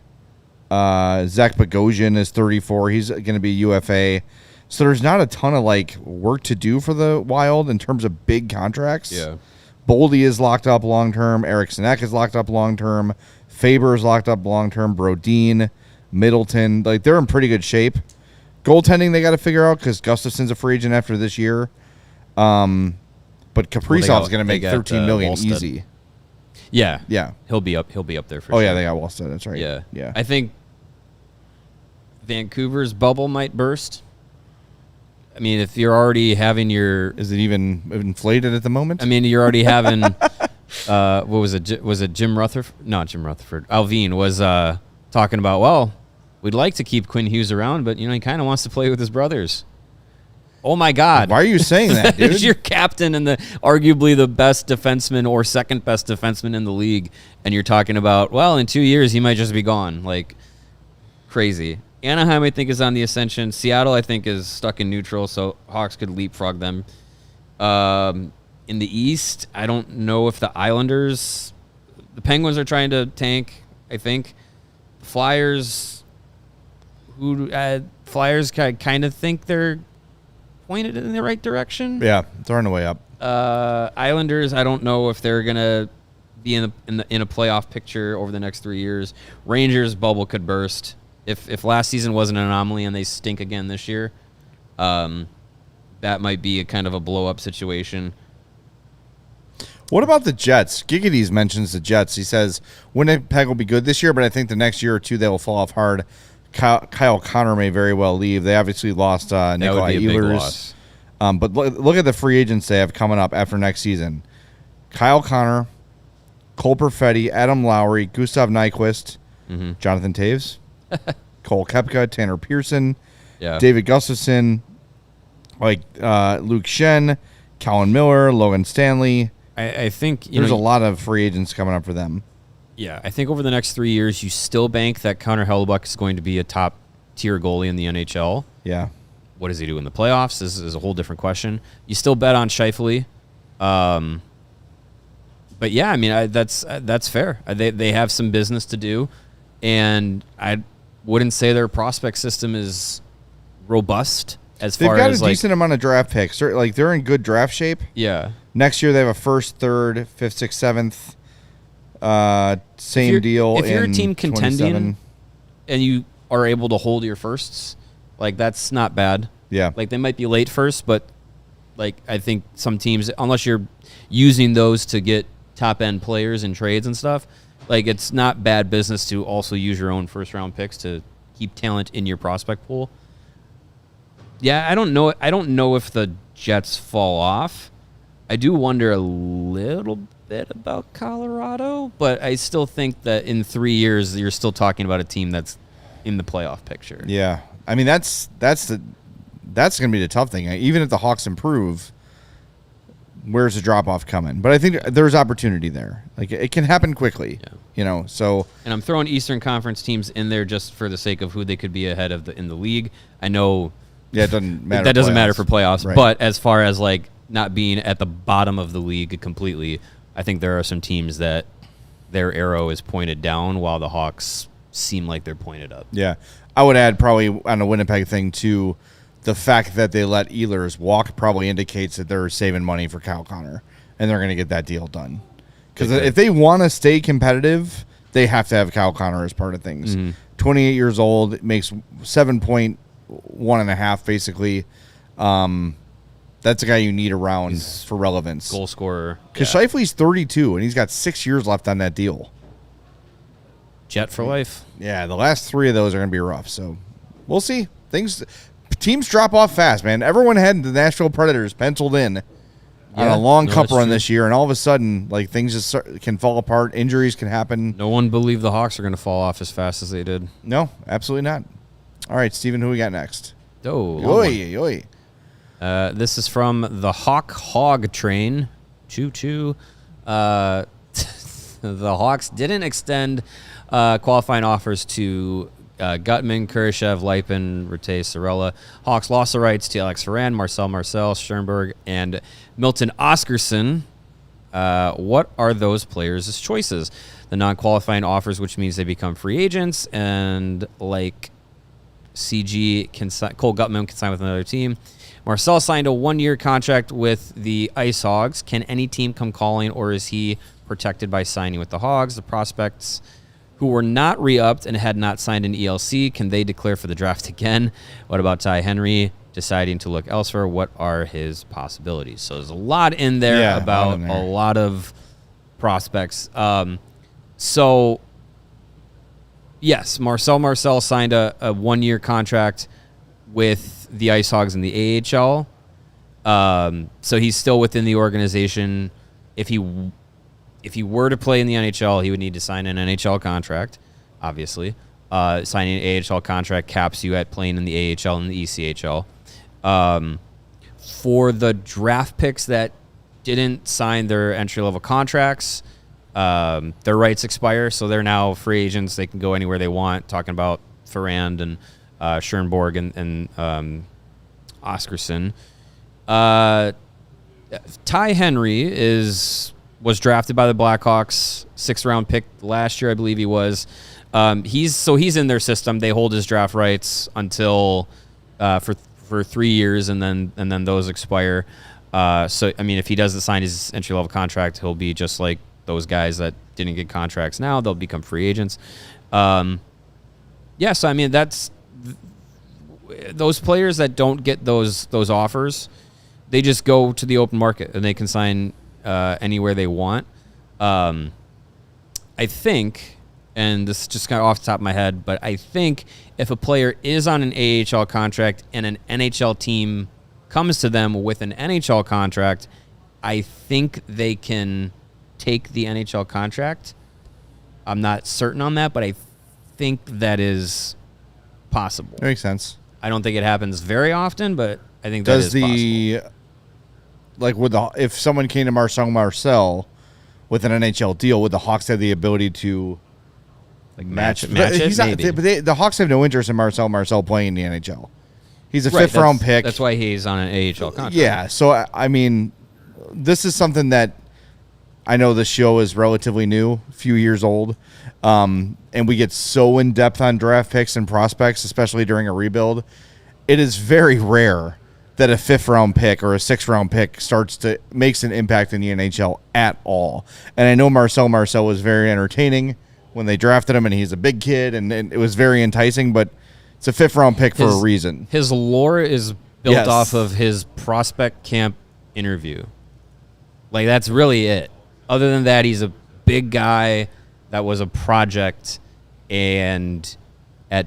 Zach Bogosian is 34. He's going to be UFA. So there's not a ton of like work to do for the Wild in terms of big contracts. Yeah. Boldy is locked up long term. Eriksson Ek is locked up long term. Faber is locked up long term. Brodin, Middleton, like they're in pretty good shape. Goaltending they got to figure out because Gustafson's a free agent after this year. But Kaprizov's going to make $13 million easy. Yeah, yeah, he'll be up there for sure. Oh yeah, they got Wallstead. That's right. Yeah, yeah. I think Vancouver's bubble might burst. I mean, if you're already having your, is it even inflated at the moment? I mean, you're already having. What was it? Was it Jim Rutherford? Not Jim Rutherford. Alvin was talking about. Well, we'd like to keep Quinn Hughes around, but he kind of wants to play with his brothers. Oh my God! Why are you saying that, dude? You're captain and arguably the best defenseman or second best defenseman in the league, and you're talking about, well, in 2 years he might just be gone. Like, crazy. Anaheim, I think, is on the ascension. Seattle, I think, is stuck in neutral, so Hawks could leapfrog them. In the East, I don't know if the Islanders, the Penguins are trying to tank, I think. Flyers kind of think they're pointed in the right direction. Yeah, they're on the way up. Islanders, I don't know if they're gonna be in a playoff picture over the next 3 years. Rangers bubble could burst if last season was an anomaly and they stink again this year. That might be a kind of a blow up situation. What about the Jets? Gigady's mentions the Jets. He says Winnipeg will be good this year, but I think the next year or two they will fall off hard. Kyle Connor may very well leave. They obviously lost Nikolai Ehlers. But look at the free agents they have coming up after next season. Kyle Connor, Cole Perfetti, Adam Lowry, Gustav Nyquist, Jonathan Taves, Cole Koepka, Tanner Pearson, David Gustafsson, Luke Schenn, Colin Miller, Logan Stanley. I think there's a lot of free agents coming up for them. Yeah, I think over the next 3 years, you still bank that Connor Hellebuyck is going to be a top-tier goalie in the NHL. Yeah. What does he do in the playoffs? This is a whole different question. You still bet on Scheifele. But, yeah, I mean, that's fair. They have some business to do, and I wouldn't say their prospect system is robust as far as, they've got a decent amount of draft picks. Like, they're in good draft shape. Yeah. Next year, they have a first, third, fifth, sixth, seventh. Same deal. If you're a team 27. contending and you are able to hold your firsts, like that's not bad. Yeah. Like they might be late first, but like I think some teams, unless you're using those to get top end players and trades and stuff, like it's not bad business to also use your own first round picks to keep talent in your prospect pool. Yeah, I don't know. I don't know if the Jets fall off. I do wonder a little bit about Colorado, but I still think that in 3 years you're still talking about a team that's in the playoff picture. Yeah, I mean that's going to be the tough thing. Even if the Hawks improve, where's the drop off coming? But I think there's opportunity there. Like it can happen quickly. Yeah. So And I'm throwing Eastern Conference teams in there just for the sake of who they could be ahead of in the league. I know. Yeah, it doesn't matter. That doesn't matter for playoffs. Right. But as far as like not being at the bottom of the league completely, I think there are some teams that their arrow is pointed down while the Hawks seem like they're pointed up. Yeah. I would add probably on a Winnipeg thing too, the fact that they let Ehlers walk probably indicates that they're saving money for Kyle Connor and they're going to get that deal done. Because if they want to stay competitive, they have to have Kyle Connor as part of things. 28 years old, makes 7.1.5 basically. That's a guy you need around for relevance. Goal scorer. Because Scheifele's 32, and he's got 6 years left on that deal. Jet for life. Yeah, the last 3 of those are going to be rough. So we'll see. Teams drop off fast, man. Everyone had the Nashville Predators penciled in on a long cup run this year, and all of a sudden, like things just can fall apart. Injuries can happen. No one believed the Hawks are going to fall off as fast as they did. No, absolutely not. All right, Steven, who we got next? This is from the Hawk Hog Train. Choo-choo. The Hawks didn't extend qualifying offers to Gutman, Kurashev, Lipin, Rattay, Sorella. Hawks lost the rights to Alex Ferrand, Marcel, Sternberg, and Milton Oscarsson. What are those players' choices? The non-qualifying offers, which means they become free agents, and like Cole Gutman can sign with another team. Marcel signed a 1-year contract with the Ice Hogs. Can any team come calling, or is he protected by signing with the Hogs? The prospects who were not re-upped and had not signed an ELC, can they declare for the draft again? What about Ty Henry deciding to look elsewhere? What are his possibilities? So there's a lot in there about a lot of prospects. So, yes, Marcel signed a 1-year contract with the Ice Hogs in the AHL. So he's still within the organization. If he were to play in the NHL, he would need to sign an NHL contract, obviously. Signing an AHL contract caps you at playing in the AHL and the ECHL. For the draft picks that didn't sign their entry-level contracts, their rights expire, so they're now free agents. They can go anywhere they want, talking about Ferrand and Schoenborg and Oscarsson. Ty Henry was drafted by the Blackhawks, 6th-round pick last year, I believe he was. He's in their system. They hold his draft rights until for 3 years, and then those expire. So I mean, if he doesn't sign his entry-level contract, he'll be just like those guys that didn't get contracts now. They'll become free agents. So I mean, that's those players that don't get those offers. They just go to the open market and they can sign anywhere they want. I think, and this is just kind of off the top of my head, but I think if a player is on an AHL contract and an NHL team comes to them with an NHL contract, I think they can take the NHL contract. I'm not certain on that, but I think that is possible. That makes sense. I don't think it happens very often, but I think that is possible. Like if someone came to Marcel with an NHL deal, would the Hawks have the ability to match it? But the Hawks have no interest in Marcel playing in the NHL. He's a 5th-round pick. That's why he's on an AHL contract. Yeah, so I mean, this is something that I know the show is relatively new, a few years old, and we get so in-depth on draft picks and prospects, especially during a rebuild. It is very rare that a 5th-round pick or a 6th-round pick makes an impact in the NHL at all. And I know Marcel was very entertaining when they drafted him, and he's a big kid, and it was very enticing, but it's a 5th-round pick for a reason. His lore is built off of his prospect camp interview. Like, that's really it. Other than that, he's a big guy that was a project, and at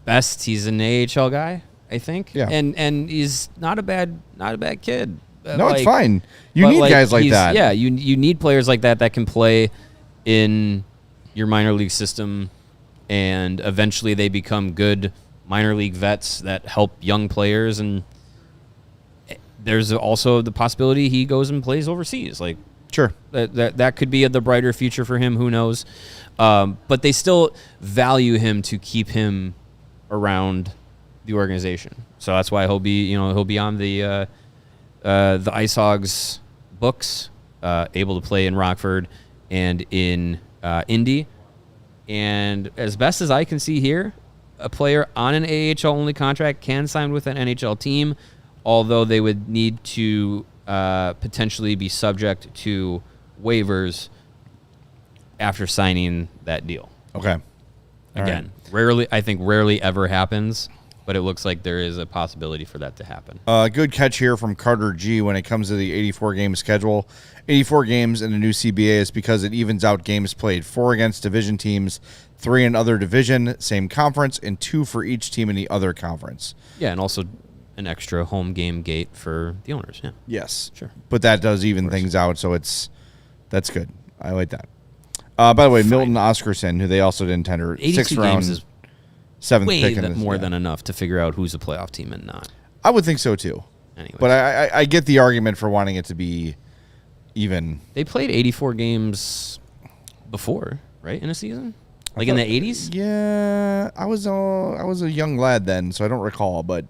best, he's an AHL guy, I think. Yeah. And he's not a bad kid. No, it's fine. You need guys like that. Yeah, you need players like that can play in your minor league system, and eventually they become good minor league vets that help young players. And there's also the possibility he goes and plays overseas. Like, Sure. That could be the brighter future for him. Who knows? But they still value him to keep him around the organization. So that's why he'll be on the Ice Hogs books, able to play in Rockford and in Indy. And as best as I can see here, a player on an AHL-only contract can sign with an NHL team, although they would need to potentially be subject to waivers after signing that deal. Okay. Again, rarely ever happens, but it looks like there is a possibility for that to happen. Good catch here from Carter G when it comes to the 84-game schedule. 84 games in the new CBA is because it evens out games played, 4 against division teams, 3 in other division, same conference, and 2 for each team in the other conference. Yeah, and also an extra home game gate for the owners. Yeah. Yes. Sure. But that does even things out, so that's good. I like that. By the way, Milton Oscarson, who they also didn't tender, 6th round, games is 7th way pick. more than enough to figure out who's a playoff team and not. I would think so, too. Anyways. But I get the argument for wanting it to be even. They played 84 games before, right, in a season? Like in the 80s? Yeah, I was a young lad then, so I don't recall, but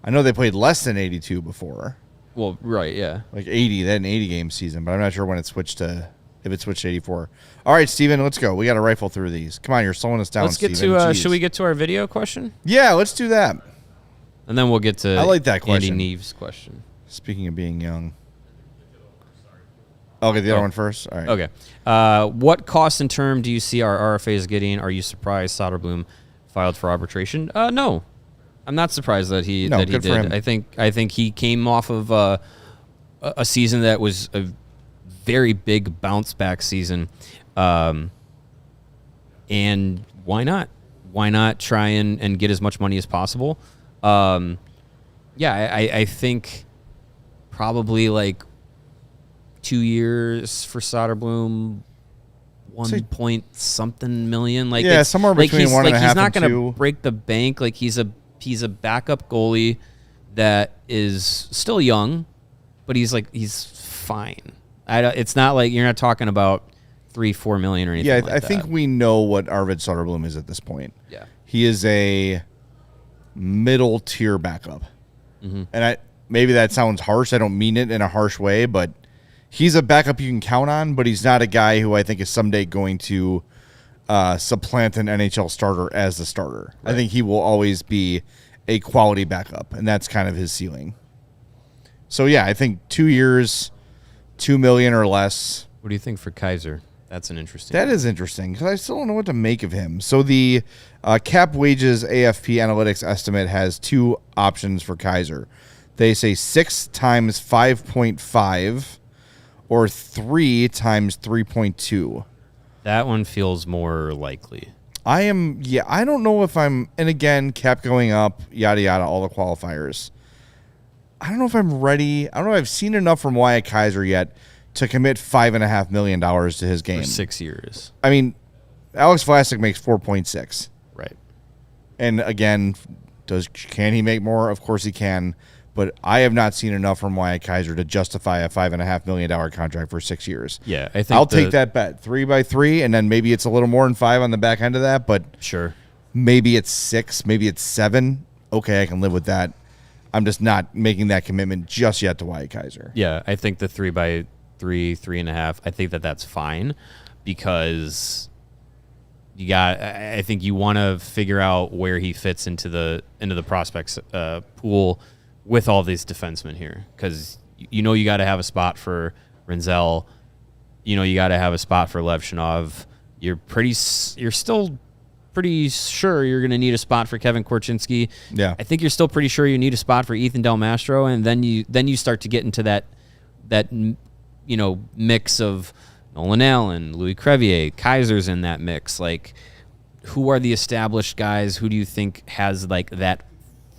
I know they played less than 82 before. Well, right, yeah. Like 80, then 80-game season, but I'm not sure when it switched to 84. All right, Steven, let's go. We got to rifle through these. Come on, you're slowing us down, Let's get Steven. to, should we get to our video question? Yeah, let's do that. And then we'll get to I like that question. Andy Neves' question. Speaking of being young. Okay, the other one first? All right. Okay. What cost and term do you see our RFAs getting? Are you surprised Söderblom filed for arbitration? No. I'm not surprised that he good did. for him. I think he came off of a season that was a very big bounce back season. And why not? Why not try and get as much money as possible? I think probably like 2 years for Söderblom, 1 million. Like yeah, somewhere between he's, 1.5 he's and not 2. going to break the bank. Like he's a backup goalie that is still young, but he's fine. It's not like you're not talking about 3-4 million or anything. Yeah, like I that. think we know what Arvid Söderblom is at this point. Yeah, he is a middle tier backup, and maybe that sounds harsh. I don't mean it in a harsh way, but he's a backup you can count on. But he's not a guy who I think is someday going to supplant an NHL starter as the starter. Right. I think he will always be a quality backup, and that's kind of his ceiling. So yeah, I think 2 years, $2 million or less. What do you think for Kaiser? That's an interesting. That is interesting because I still don't know what to make of him. So the cap wages AFP analytics estimate has 2 options for Kaiser. They say 6 times 5.5 or 3 times 3.2. That one feels more likely. I don't know if I'm, and again, cap going up, yada, yada, all the qualifiers. I don't know if I'm ready. I don't know if I've seen enough from Wyatt Kaiser yet to commit $5.5 million to his game. For 6 years. I mean, Alex Vlasic makes 4.6. Right. And again, can he make more? Of course he can. But I have not seen enough from Wyatt Kaiser to justify a $5.5 million contract for 6 years. Yeah, I think I'll take that bet 3x3, and then maybe it's a little more than 5 on the back end of that. But sure, maybe it's 6, maybe it's 7. Okay, I can live with that. I'm just not making that commitment just yet to Wyatt Kaiser. Yeah, I think the 3x3, 3.5. I think that's fine because I think you want to figure out where he fits into the prospects pool with all these defensemen here, because you got to have a spot for Renzel, you got to have a spot for Levshinov. You're still pretty sure you're going to need a spot for Kevin Korchinski. Yeah, I think you're still pretty sure you need a spot for Ethan Del Mastro, and then you start to get into that mix of Nolan Allen, Louis Crevier, Kaiser's in that mix. Like, who are the established guys? Who do you think has like that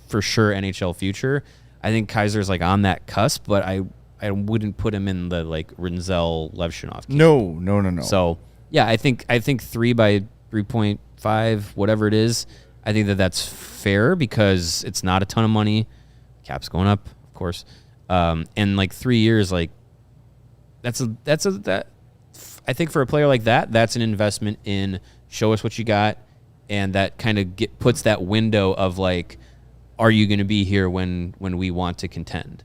for sure NHL future? I think Kaiser's like on that cusp, but I wouldn't put him in the like Renzel Levshinov game. No. So yeah, I think 3 by 3.5, whatever it is, I think that's fair because it's not a ton of money. Cap's going up, of course, and like 3 years, like I think for a player like that, that's an investment in show us what you got, and that kind of puts that window of like, are you going to be here when we want to contend,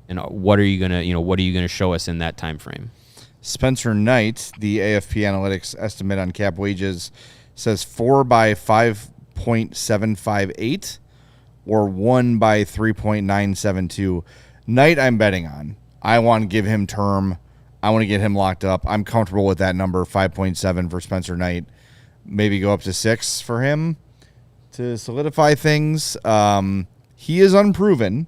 and what are you gonna show us in that time frame? Spencer Knight, the AFP Analytics estimate on cap wages, says 4 by 5.758 or 1 by 3.972. Knight, I'm betting on. I want to give him term. I want to get him locked up. I'm comfortable with that number, 5.7 for Spencer Knight. Maybe go up to 6 for him to solidify things. He is unproven.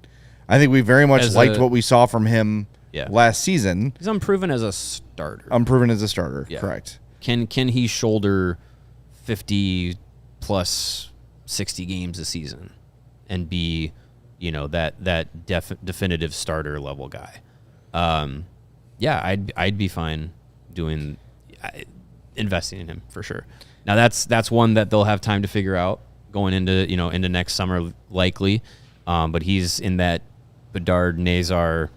I think we very much liked what we saw from him last season. He's unproven as a starter. Unproven as a starter, correct. Can he shoulder 50 plus 60 games a season and be, that definitive starter level guy? I'd be fine investing in him for sure. Now that's one that they'll have time to figure out going into next summer likely, but he's in that Bedard Nazar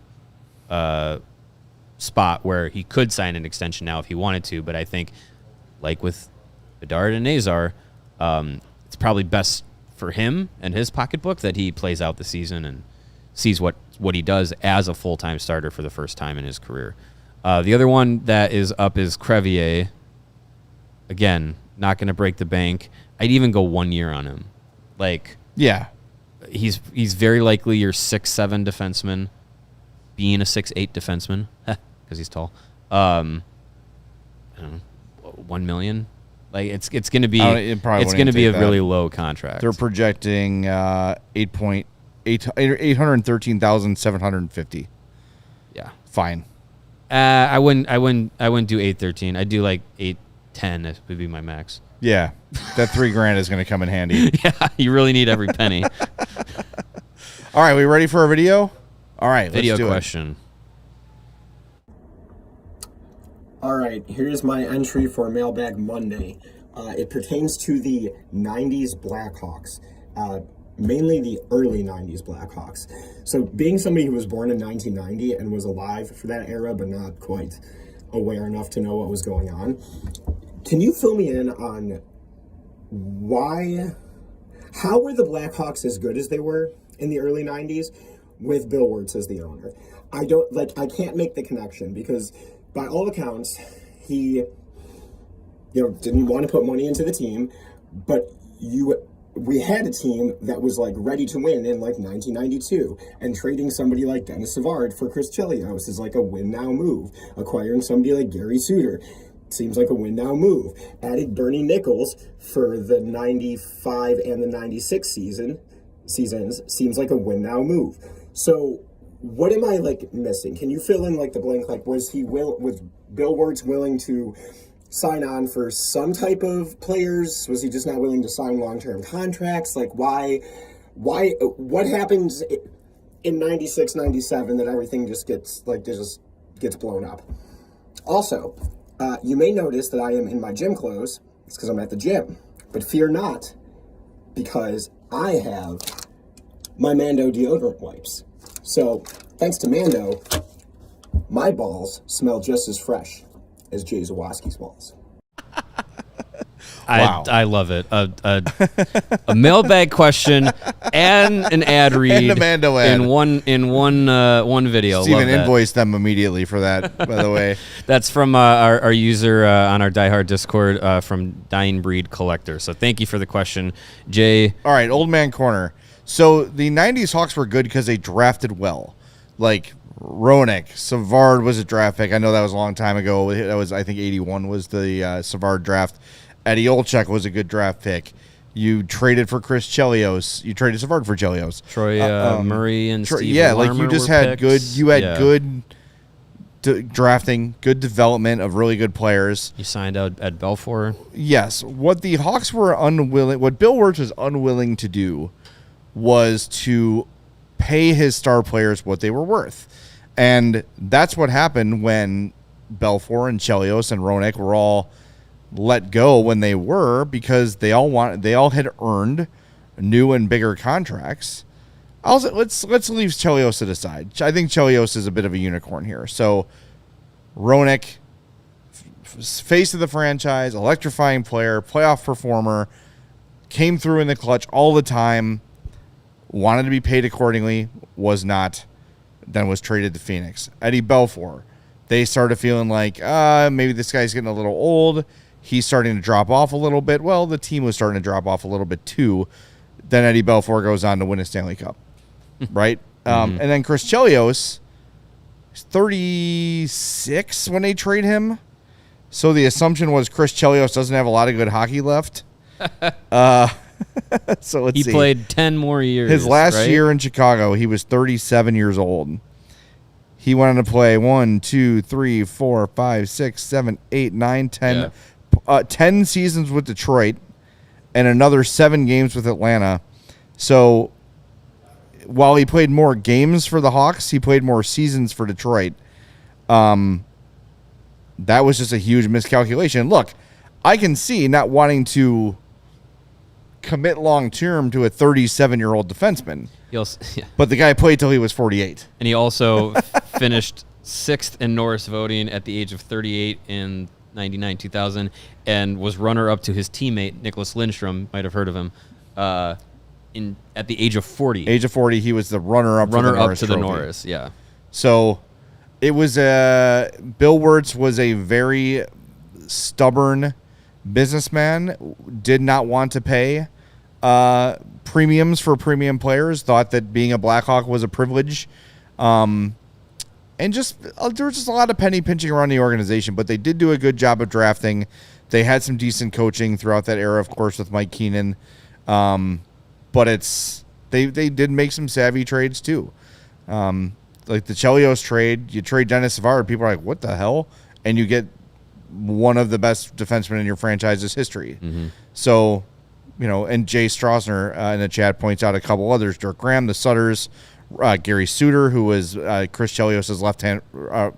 spot where he could sign an extension now if he wanted to. But I think, like with Bedard and Nazar, it's probably best for him and his pocketbook that he plays out the season and sees what he does as a full-time starter for the first time in his career. The other one that is up is Crevier. Again, not going to break the bank. I'd even go 1 year on him. He's very likely your 6'7" defenseman, being a 6'8" defenseman because he's tall. I don't know, $1 million. It's going to be a really low contract. They're projecting 813,750. Yeah, fine. I wouldn't do 813. I'd do like 810. That would be my max. Yeah, that $3,000 is going to come in handy. Yeah, you really need every penny. All right, we ready for a video? All right, video let's do question. All right, here's my entry for Mailbag Monday. It pertains to the 90s Blackhawks, mainly the early 90s Blackhawks. So being somebody who was born in 1990 and was alive for that era but not quite aware enough to know what was going on, can you fill me in on how were the Blackhawks as good as they were in the early 90s with Bill Wirtz as the owner? I can't make the connection because by all accounts, he, didn't want to put money into the team, but we had a team that was ready to win in 1992, and trading somebody like Dennis Savard for Chris Chelios is a win now move. Acquiring somebody like Gary Suter seems like a win now move. Added Bernie Nichols for the 95 and the 96 seasons seems like a win now move. So what am I missing? Can you fill in the blank? Was Bill Wirtz willing to sign on for some type of players? Was he just not willing to sign long-term contracts? What happens in 96, 97 that everything just gets blown up? Also, you may notice that I am in my gym clothes. It's because I'm at the gym. But fear not, because I have my Mando deodorant wipes. So, thanks to Mando, my balls smell just as fresh as Jay Zawaski's balls. Wow. I love it. A mailbag question and an ad read and a Mando ad. in one video. Steven invoiced them immediately for that, by the way. That's from our user on our Die Hard Discord from Dying Breed Collector. So thank you for the question, Jay. All right, Old Man Corner. So the 90s Hawks were good because they drafted well. Roenick, Savard was a draft pick. I know that was a long time ago. That was, I think, 81 was the Savard draft. Eddie Olczyk was a good draft pick. You traded for Chris Chelios. You traded Savard for Chelios. Troy Murray and Steve you just had picks. good drafting, good development of really good players. You signed out Ed Belfour. Yes. What the Hawks were what Bill Wirtz was unwilling to do was to pay his star players what they were worth. And that's what happened when Belfour and Chelios and Roenick were all let go when they were, because they all had earned new and bigger contracts. Let's leave Chelios to the side. I think Chelios is a bit of a unicorn here. So Roenick, face of the franchise, electrifying player, playoff performer, came through in the clutch all the time, wanted to be paid accordingly, was not, then was traded to Phoenix. Eddie Belfour, they started feeling like, maybe this guy's getting a little old. He's starting to drop off a little bit. Well, the team was starting to drop off a little bit too. Then Eddie Belfour goes on to win a Stanley Cup, right? And then Chris Chelios, 36 when they trade him. So the assumption was Chris Chelios doesn't have a lot of good hockey left. So let's see. He played 10 more years. His last right? year in Chicago, he was 37 years old. He went on to play 1, 2, 3, 4, 5, 6, 7, 8, 9, 10, 10 seasons with Detroit and another 7 games with Atlanta. So while he played more games for the Hawks, he played more seasons for Detroit. That was just a huge miscalculation. Look, I can see not wanting to commit long-term to a 37-year-old defenseman. But the guy played till he was 48. And he also finished 6th in Norris voting at the age of 38 in 99-2000 and was runner-up to his teammate, Nicholas Lindstrom, might have heard of him, at the age of 40. Age of 40, he was the runner-up to the Norris, yeah. So it was Bill Wirtz was a very stubborn businessman, did not want to pay premiums for premium players, thought that being a Blackhawk was a privilege. And just there was just a lot of penny pinching around the organization, but they did do a good job of drafting. They had some decent coaching throughout that era, of course, with Mike Keenan. But they did make some savvy trades too. Like the Chelios trade, you trade Dennis Savard, people are like, what the hell? And you get one of the best defensemen in your franchise's history. So, and Jay Strasner in the chat points out a couple others, Dirk Graham, the Sutters, Gary Suter, who was Chris Chelios'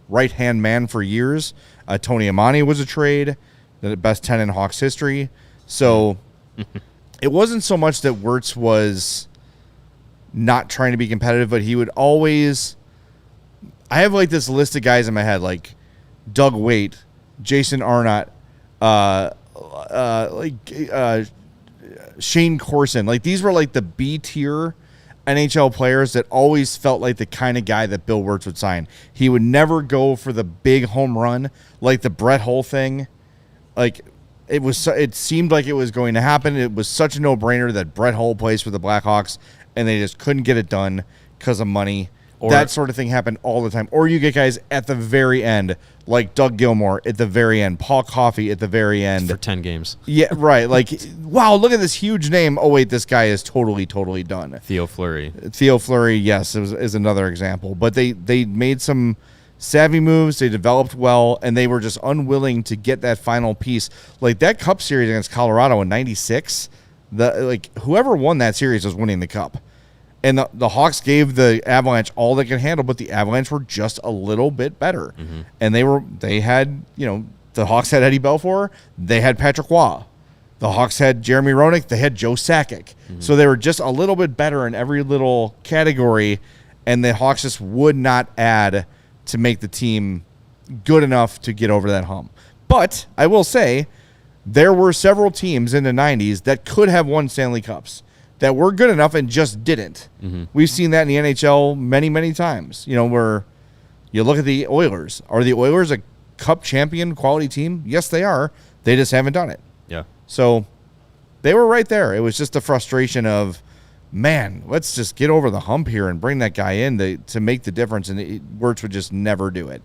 right-hand man for years. Tony Amani was a trade, the best 10 in Hawks history. So it wasn't so much that Wirtz was not trying to be competitive, but he would always... I have like this list of guys in my head, like Doug Waite, Jason Arnott, Shane Corson. Like these were like the B-tier NHL players that always felt like the kind of guy that Bill Wirtz would sign. He would never go for the big home run, like the Brett Hull thing. Like it seemed like it was going to happen. It was such a no-brainer that Brett Hull plays for the Blackhawks, and they just couldn't get it done because of money. That sort of thing happened all the time. Or you get guys at the very end, like Doug Gilmour at the very end, Paul Coffey at the very end. For 10 games. Yeah, right. Like, wow, look at this huge name. Oh, wait, this guy is totally done. Theo Fleury, yes, is another example. But they made some savvy moves. They developed well, and they were just unwilling to get that final piece. Like that Cup series against Colorado in '96, whoever won that series was winning the Cup. And the Hawks gave the Avalanche all they could handle, but the Avalanche were just a little bit better. And they had, the Hawks had Eddie Belfour, they had Patrick Waugh. The Hawks had Jeremy Roenick, they had Joe Sakic. So they were just a little bit better in every little category, and the Hawks just would not add to make the team good enough to get over that hump. But I will say, there were several teams in the 90s that could have won Stanley Cups, that were good enough and just didn't. We've seen that in the NHL many, many times. Where you look at the Oilers. Are the Oilers a Cup champion quality team? Yes, they are. They just haven't done it. Yeah. So they were right there. It was just the frustration of, man, let's just get over the hump here and bring that guy in to make the difference. And Wirtz would just never do it.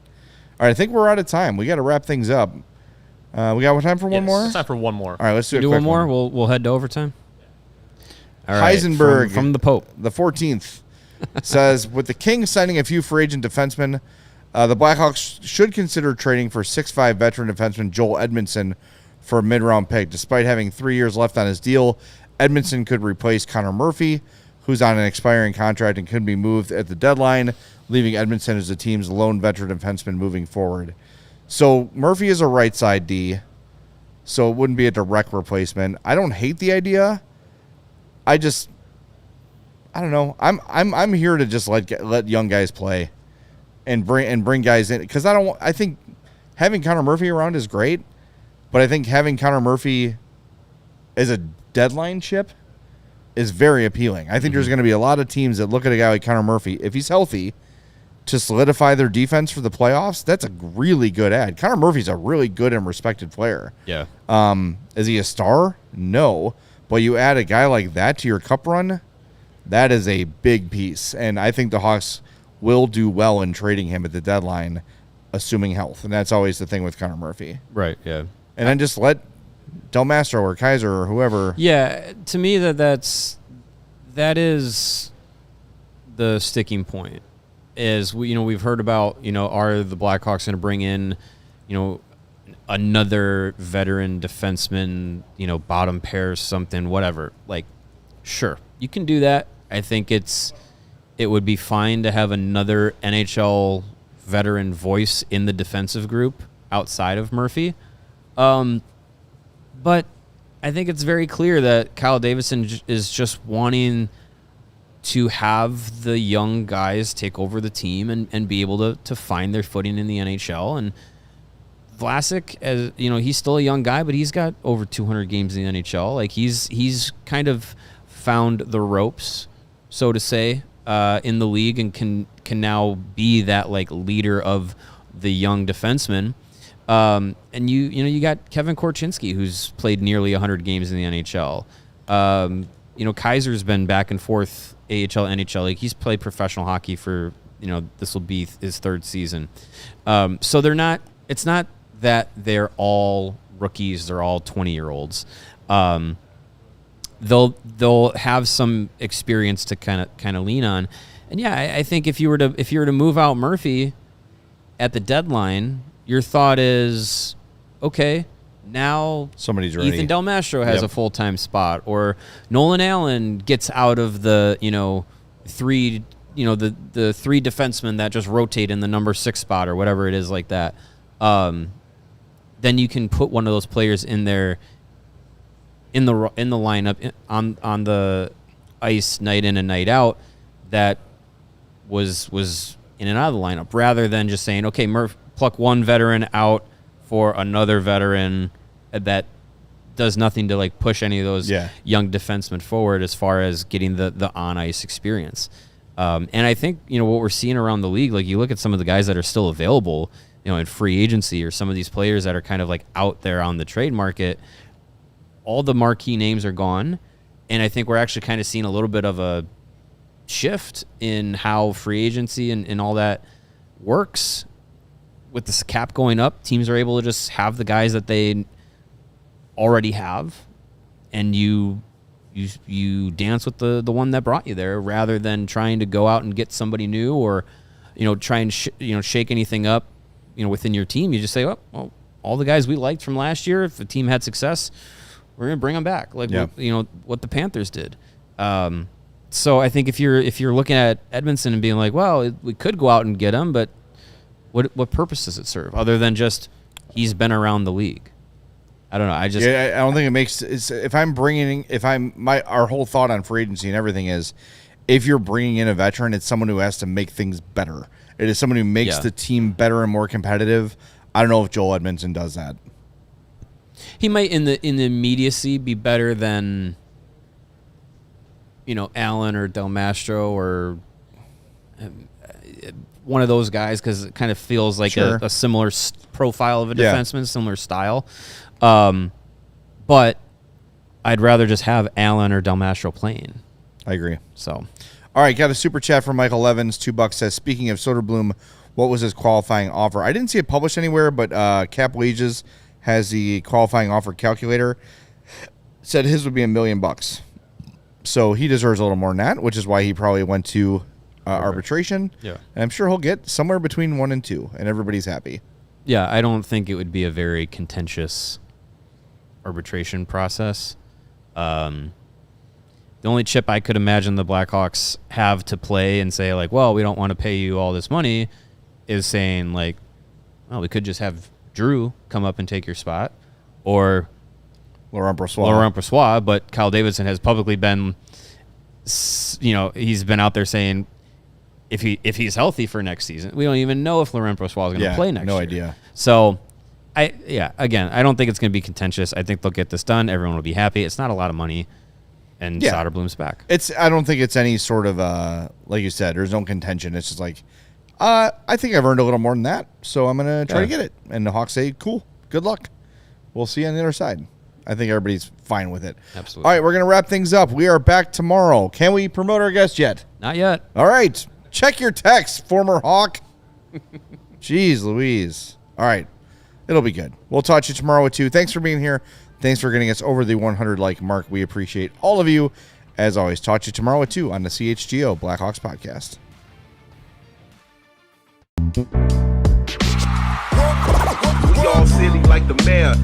All right, I think we're out of time. We got to wrap things up. We got time for one more? It's time for one more. All right, let's do one more. We'll head to overtime. All right, Heisenberg from the Pope, the 14th, says, with the Kings signing a few free agent defensemen, the Blackhawks should consider trading for 6'5" veteran defenseman Joel Edmundson for a mid-round pick. Despite having 3 years left on his deal, Edmundson could replace Connor Murphy, who's on an expiring contract and could be moved at the deadline, leaving Edmundson as the team's lone veteran defenseman moving forward. So Murphy is a right side D, so it wouldn't be a direct replacement. I don't hate the idea. I don't know. I'm here to just let young guys play. and bring guys in, because I think having Connor Murphy around is great, but I think having Connor Murphy as a deadline chip is very appealing. I think there's going to be a lot of teams that look at a guy like Connor Murphy, if he's healthy, to solidify their defense for the playoffs. That's a really good ad. Connor Murphy's a really good and respected player. Yeah. Is he a star? No. But you add a guy like that to your cup run, that is a big piece. And I think the Hawks will do well in trading him at the deadline, assuming health. And that's always the thing with Connor Murphy. Right, yeah. And then just let Del Mastro or Kaiser or whoever. Yeah, to me that is the sticking point. Is we've heard about, are the Blackhawks going to bring in, another veteran defenseman, bottom pair, something, whatever. Like, sure, you can do that. I think it would be fine to have another NHL veteran voice in the defensive group outside of Murphy. But I think it's very clear that Kyle Davidson is just wanting to have the young guys take over the team and be able to find their footing in the NHL. And Vlasic, as he's still a young guy, but he's got over 200 games in the NHL. Like he's kind of found the ropes, so to say, in the league, and can now be that like leader of the young defensemen. And you got Kevin Korchinski, who's played nearly 100 games in the NHL. Kaiser's been back and forth AHL, NHL. Like he's played professional hockey for, this will be his third season. So it's not that they're all rookies. They're all 20-year-olds. They'll have some experience to kind of lean on. And yeah, I think if you were to move out Murphy at the deadline, your thought is, okay, now somebody's ready. Ethan Del Mastro has a full-time spot, or Nolan Allen gets out of the three defensemen that just rotate in the number 6 spot or whatever it is like that. Then you can put one of those players in there in the lineup on the ice night in and night out that was in and out of the lineup, rather than just saying, okay, pluck one veteran out for another veteran that does nothing to like push any of those young defensemen forward as far as getting the on ice experience. And I think what we're seeing around the league, like you look at some of the guys that are still available, in free agency, or some of these players that are kind of like out there on the trade market, all the marquee names are gone, and I think we're actually kind of seeing a little bit of a shift in how free agency and all that works. With the cap going up, teams are able to just have the guys that they already have, and you dance with the one that brought you there, rather than trying to go out and get somebody new, or try and shake anything up within your team. You just say, well, all the guys we liked from last year, if the team had success, we're gonna bring them back, like what the Panthers did. So I think if you're looking at Edmundson and being like, well, we could go out and get him, but what purpose does it serve other than just he's been around the league? I don't know. I don't think it makes. Our whole thought on free agency and everything is, if you're bringing in a veteran, it's someone who has to make things better. It is someone who makes the team better and more competitive. I don't know if Joel Edmundson does that. He might in the immediacy be better than Allen or Del Mastro or one of those guys, because it kind of feels like a similar profile of a defenseman, similar style. But I'd rather just have Allen or Del Mastro playing. I agree. So, all right, got a super chat from Michael Evans. $2 says, speaking of Söderblom, what was his qualifying offer? I didn't see it published anywhere, but Cap Wages has the qualifying offer calculator. Said his would be $1 million. So he deserves a little more than that, which is why he probably went to arbitration. Yeah, and I'm sure he'll get somewhere between 1 and 2, and everybody's happy. Yeah, I don't think it would be a very contentious arbitration process. The only chip I could imagine the Blackhawks have to play and say, like, well, we don't want to pay you all this money, is saying, like, well, we could just have Drew come up and take your spot, or Laurent Brossoit. But Kyle Davidson has publicly been, he's been out there saying, if he's healthy for next season. We don't even know if Laurent Brossoit is going to play next year. No idea. So, again, I don't think it's going to be contentious. I think they'll get this done. Everyone will be happy. It's not a lot of money, and Söderblom's back. I don't think it's any sort of like you said. There's no contention. It's just like I think I've earned a little more than that, so I'm going to try to get it. And the Hawks say, "Cool, good luck. We'll see you on the other side." I think everybody's fine with it. Absolutely. All right, we're going to wrap things up. We are back tomorrow. Can we promote our guest yet? Not yet. All right. Check your text, former Hawk. Jeez Louise. All right. It'll be good. We'll talk to you tomorrow at 2. Thanks for being here. Thanks for getting us over the 100 like mark. We appreciate all of you. As always, talk to you tomorrow at 2 on the CHGO Blackhawks Podcast. We all silly like the mayor.